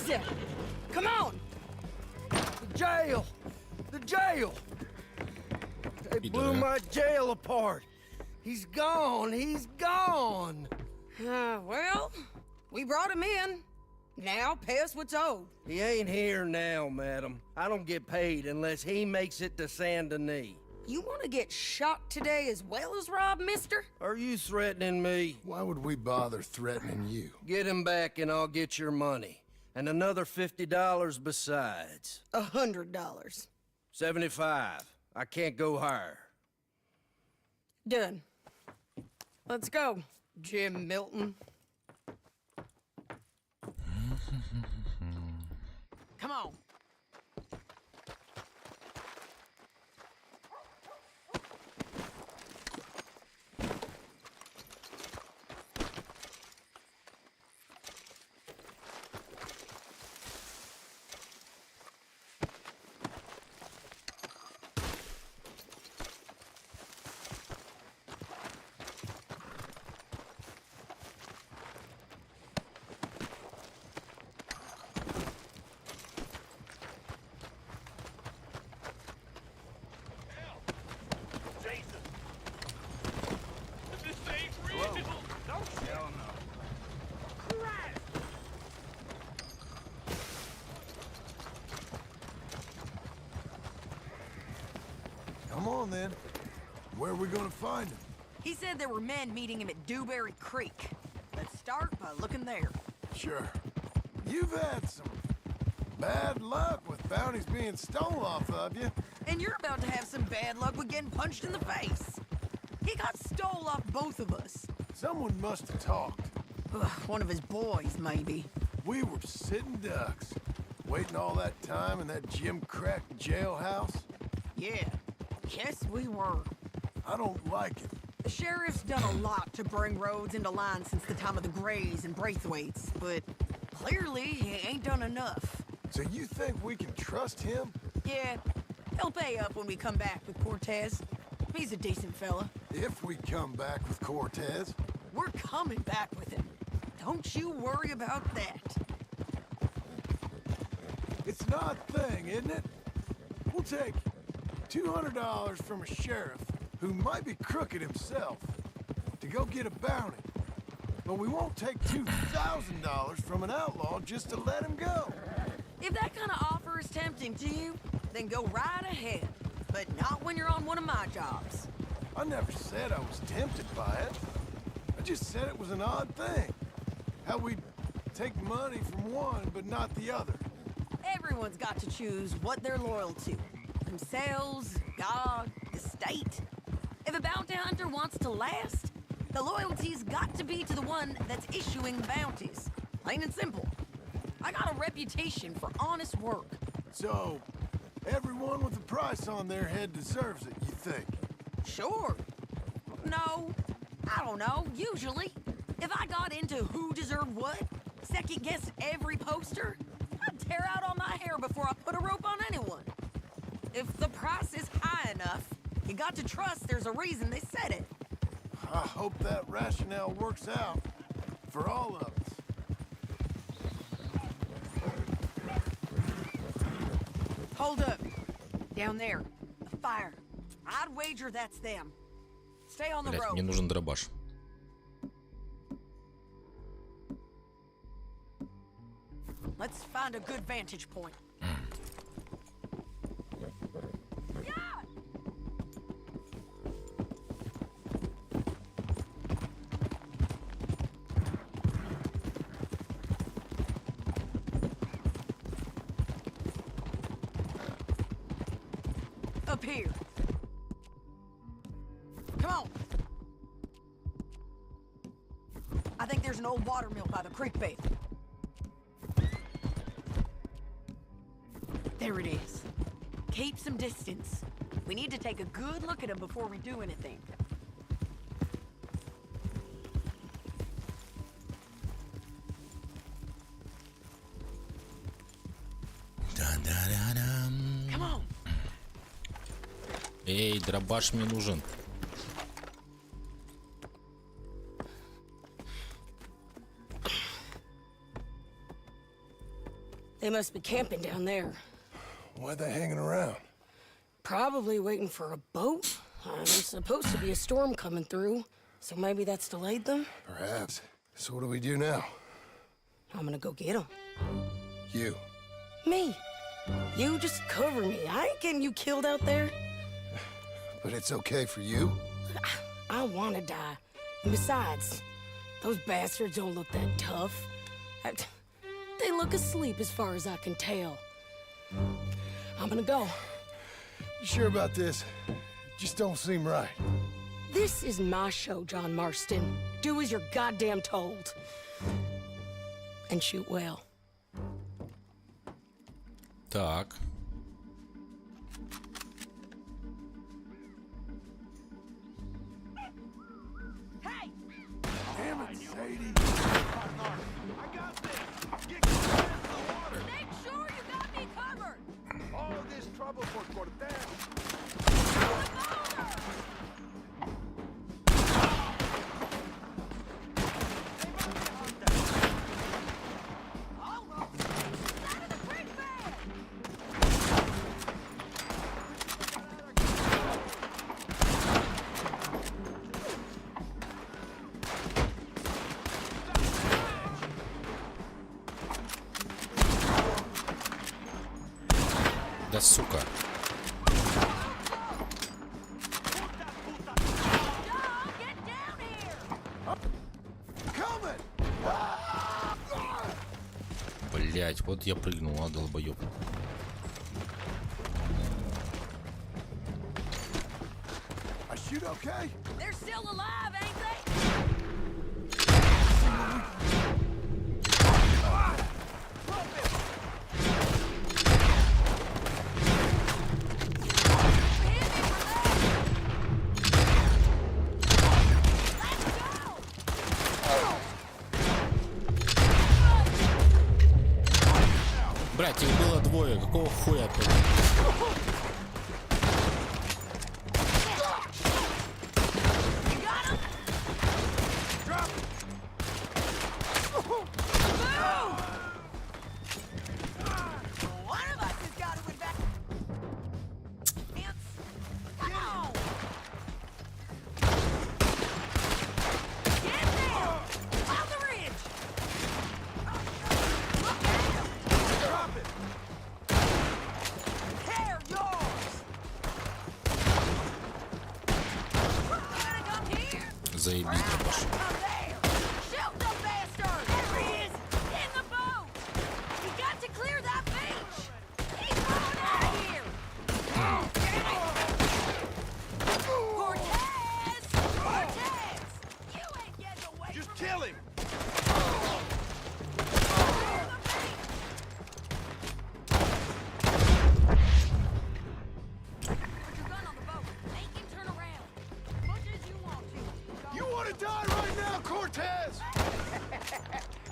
was it? Come on! The jail! The jail! They blew my jail apart. He's gone. He's gone. Well, we brought him in. Now pay us what's owed. He ain't here now, madam. I don't get paid unless he makes it to Saint Denis. You want to get shot today as well as Rob, mister? Are you threatening me? Why would we bother threatening you? Get him back and I'll get your money. And another $50 besides. $100. 75. I can't go higher. Done. Let's go, Jim Milton. Come on. Come on, then. Where are we gonna find him? He said there were men meeting him at Dewberry Creek. Let's start by looking there. Sure. You've had some bad luck with bounties being stole off of you. And you're about to have some bad luck with getting punched in the face. He got stole off both of us. Someone must have talked. One of his boys, maybe. We were sitting ducks, waiting all that time in that gim-crack jailhouse. Yeah. Yes, we were. I don't like it. The sheriff's done a lot to bring roads into line since the time of the Grays and Braithwaites, but clearly he ain't done enough. So you think we can trust him? Yeah, he'll pay up when we come back with Cortez. He's a decent fella. If we come back with Cortez. We're coming back with him. Don't you worry about that. It's an odd thing, isn't it? We'll take $200 from a sheriff who might be crooked himself to go get a bounty. But we won't take $2,000 from an outlaw just to let him go. If that kind of offer is tempting to you, then go right ahead. But not when you're on one of my jobs. I never said I was tempted by it. I just said it was an odd thing. How we'd take money from one but not the other. Everyone's got to choose what they're loyal to. Themselves, God, the state. If a bounty hunter wants to last, the loyalty's got to be to the one that's issuing bounties. Plain and simple. I got a reputation for honest work. So, everyone with a price on their head deserves it, you think? Sure. No, I don't know, usually. If I got into who deserved what, second-guessed every poster, I'd tear out all my hair before I put a rope on anyone. If the price is high enough, you got to trust there's a reason they said it. I hope that rationale works out for all of us. Hold up. Down there. A fire. I'd wager that's them. Stay on the Блядь, road. мне нужен дробаш. Let's find a good vantage point. Up here. Come on. I think there's an old water mill by the creek bed. There it is. Keep some distance. We need to take a good look at him before we do anything. Come on. Эй, дробаш мне нужен. They must be camping down there. Why are they hanging around? Probably waiting for a boat. There's supposed to be a storm coming through, so maybe that's delayed them? Perhaps. So what do we do now? I'm gonna go get them. You. Me. You just cover me. I ain't getting you killed out there. But it's okay for you? I want to die. And besides, those bastards don't look that tough. They look asleep as far as I can tell. I'm gonna go. You sure about this? Just don't seem right. This is my show, John Marston. Do as you're goddamn told. And shoot well. Так. Damn it, Sadie. I got this. Get close to the water. Make sure you got me covered. All this trouble for Cortez. Да сука. Блять, вот я прыгнул, а долбоёб. I shoot okay? They're still alive, ain't they? Блять, их было двое, какого хуя опять? Заебись, дробаш. Just kill him. You want to die right now, Cortez?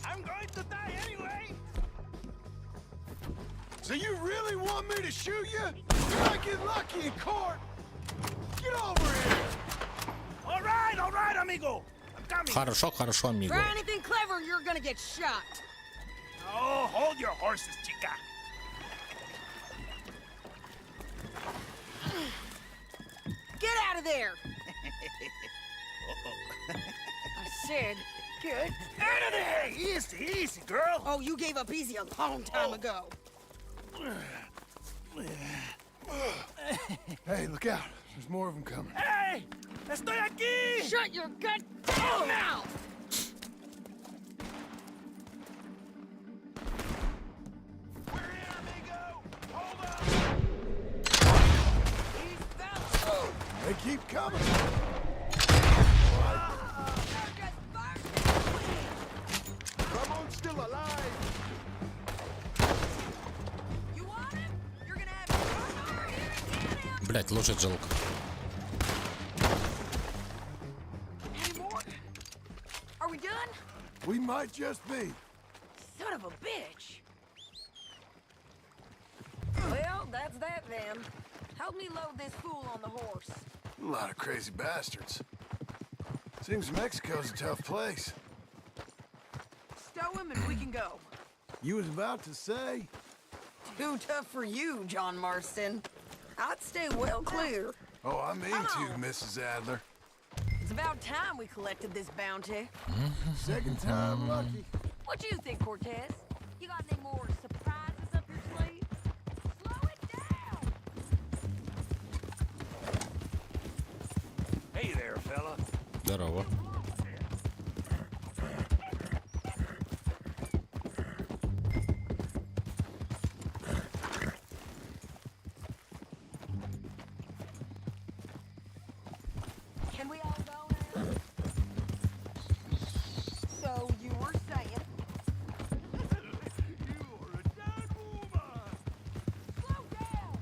I'm going to die anyway. So you really want me to shoot you? You might get lucky in court. Get over here. All right, amigo. I'm coming. Хорошо, хорошо, amigo. Try anything clever, you're gonna get shot. Oh, hold your horses, chica. Get out of there. I said, get Out of there! Easy, easy, girl. Oh, you gave up easy a long time ago. Hey, look out. There's more of them coming. Hey! Estoy aquí! Shut your goddamn mouth! We're here, amigo! Hold up! These fellas, They keep coming. they're just bursting. Ramon's still alive. You want him? You're gonna have to run over here and get him. Блять, лошадь жалко. Any more? Are we done? We might just be. Son of a bitch. Well, that's that then. Help me load this fool on the horse. A lot of crazy bastards. Seems Mexico's a tough place. Stow him and we can go. You was about to say? Too tough for you, John Marston. I'd stay well clear. Oh, I mean to, Mrs. Adler. It's about time we collected this bounty. Second time lucky. What do you think, Cortez? You got any more surprises up your sleeve? Slow it down! Hey there, fella. Здорово. Can we all go now? So you were saying? You're a dead woman. Slow down!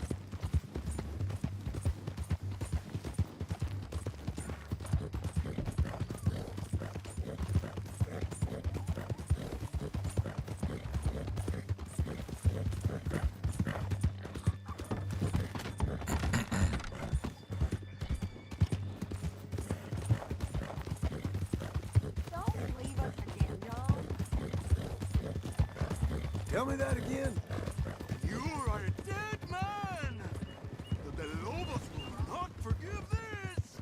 Don't leave us again, John. Tell me that again. You are a dead man! The Lobos will not forgive this!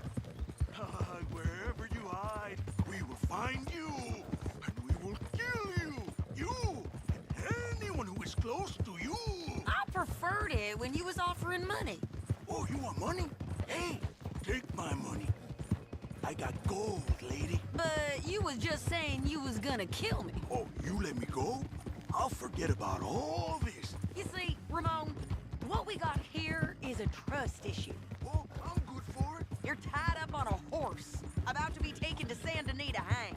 Wherever you hide, we will find you, and we will kill you! You, and anyone who is close to you! I preferred it when you was offering money. Oh, you want money? Hey, take my money. I got gold, lady. But you was just saying you was gonna kill me. Oh, you let me go? I'll forget about all this. You see, Ramon, what we got here is a trust issue. Oh, I'm good for it. You're tied up on a horse, about to be taken to Saint Denis to hang.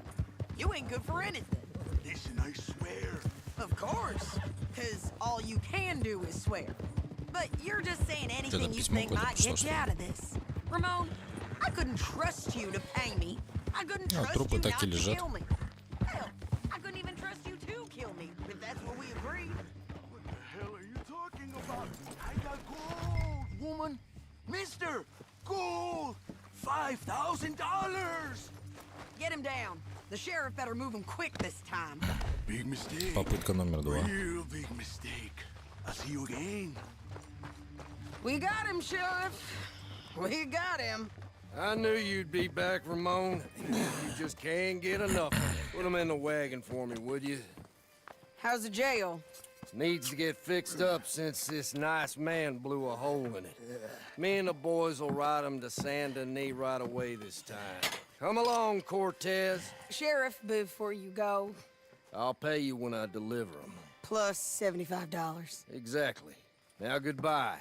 You ain't good for anything. Listen, I swear. Of course, because all you can do is swear. But you're just saying anything you think might get you out of this. Ramon, I couldn't trust you to pay me. I couldn't trust you not to kill me. Hell, I couldn't even trust you to kill me, if that's what we agreed. What the hell are you talking about? I got gold, woman. Mister, gold. $5,000. Get him down. The sheriff better move him quick this time. Big mistake. Попытка номер 2. Real big mistake. I'll see you again. We got him, Sheriff. We got him. I knew you'd be back, Ramon. You just can't get enough. Put him in the wagon for me, would you? How's the jail? Needs to get fixed up since this nice man blew a hole in it. Me and the boys will ride him to Saint Denis right away this time. Come along, Cortez. Sheriff, before you go, I'll pay you when I deliver him. plus $75. Exactly. Now goodbye.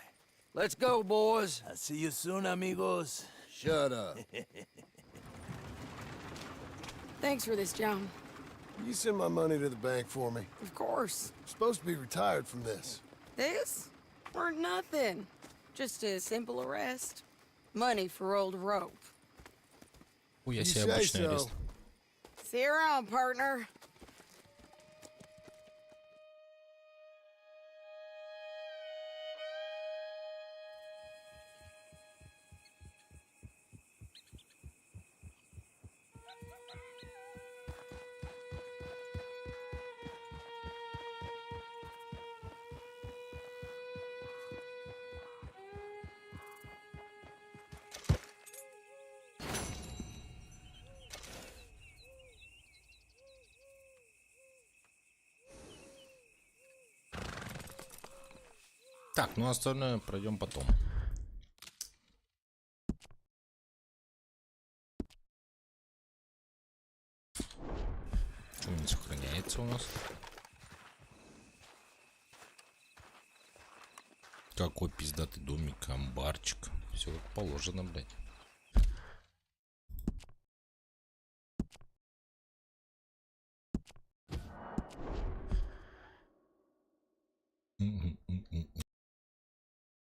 Let's go, boys. I'll see you soon, amigos. Shut up. Thanks for this, John. You send my money to the bank for me. Of course. I'm supposed to be retired from this. This? Weren't nothing. Just a simple arrest. Money for old rope. Я себе обычный арест. See you around, partner. Так, ну остальное пройдем потом. Что не сохраняется у нас? Какой пиздатый домик, амбарчик. Все как положено, блядь.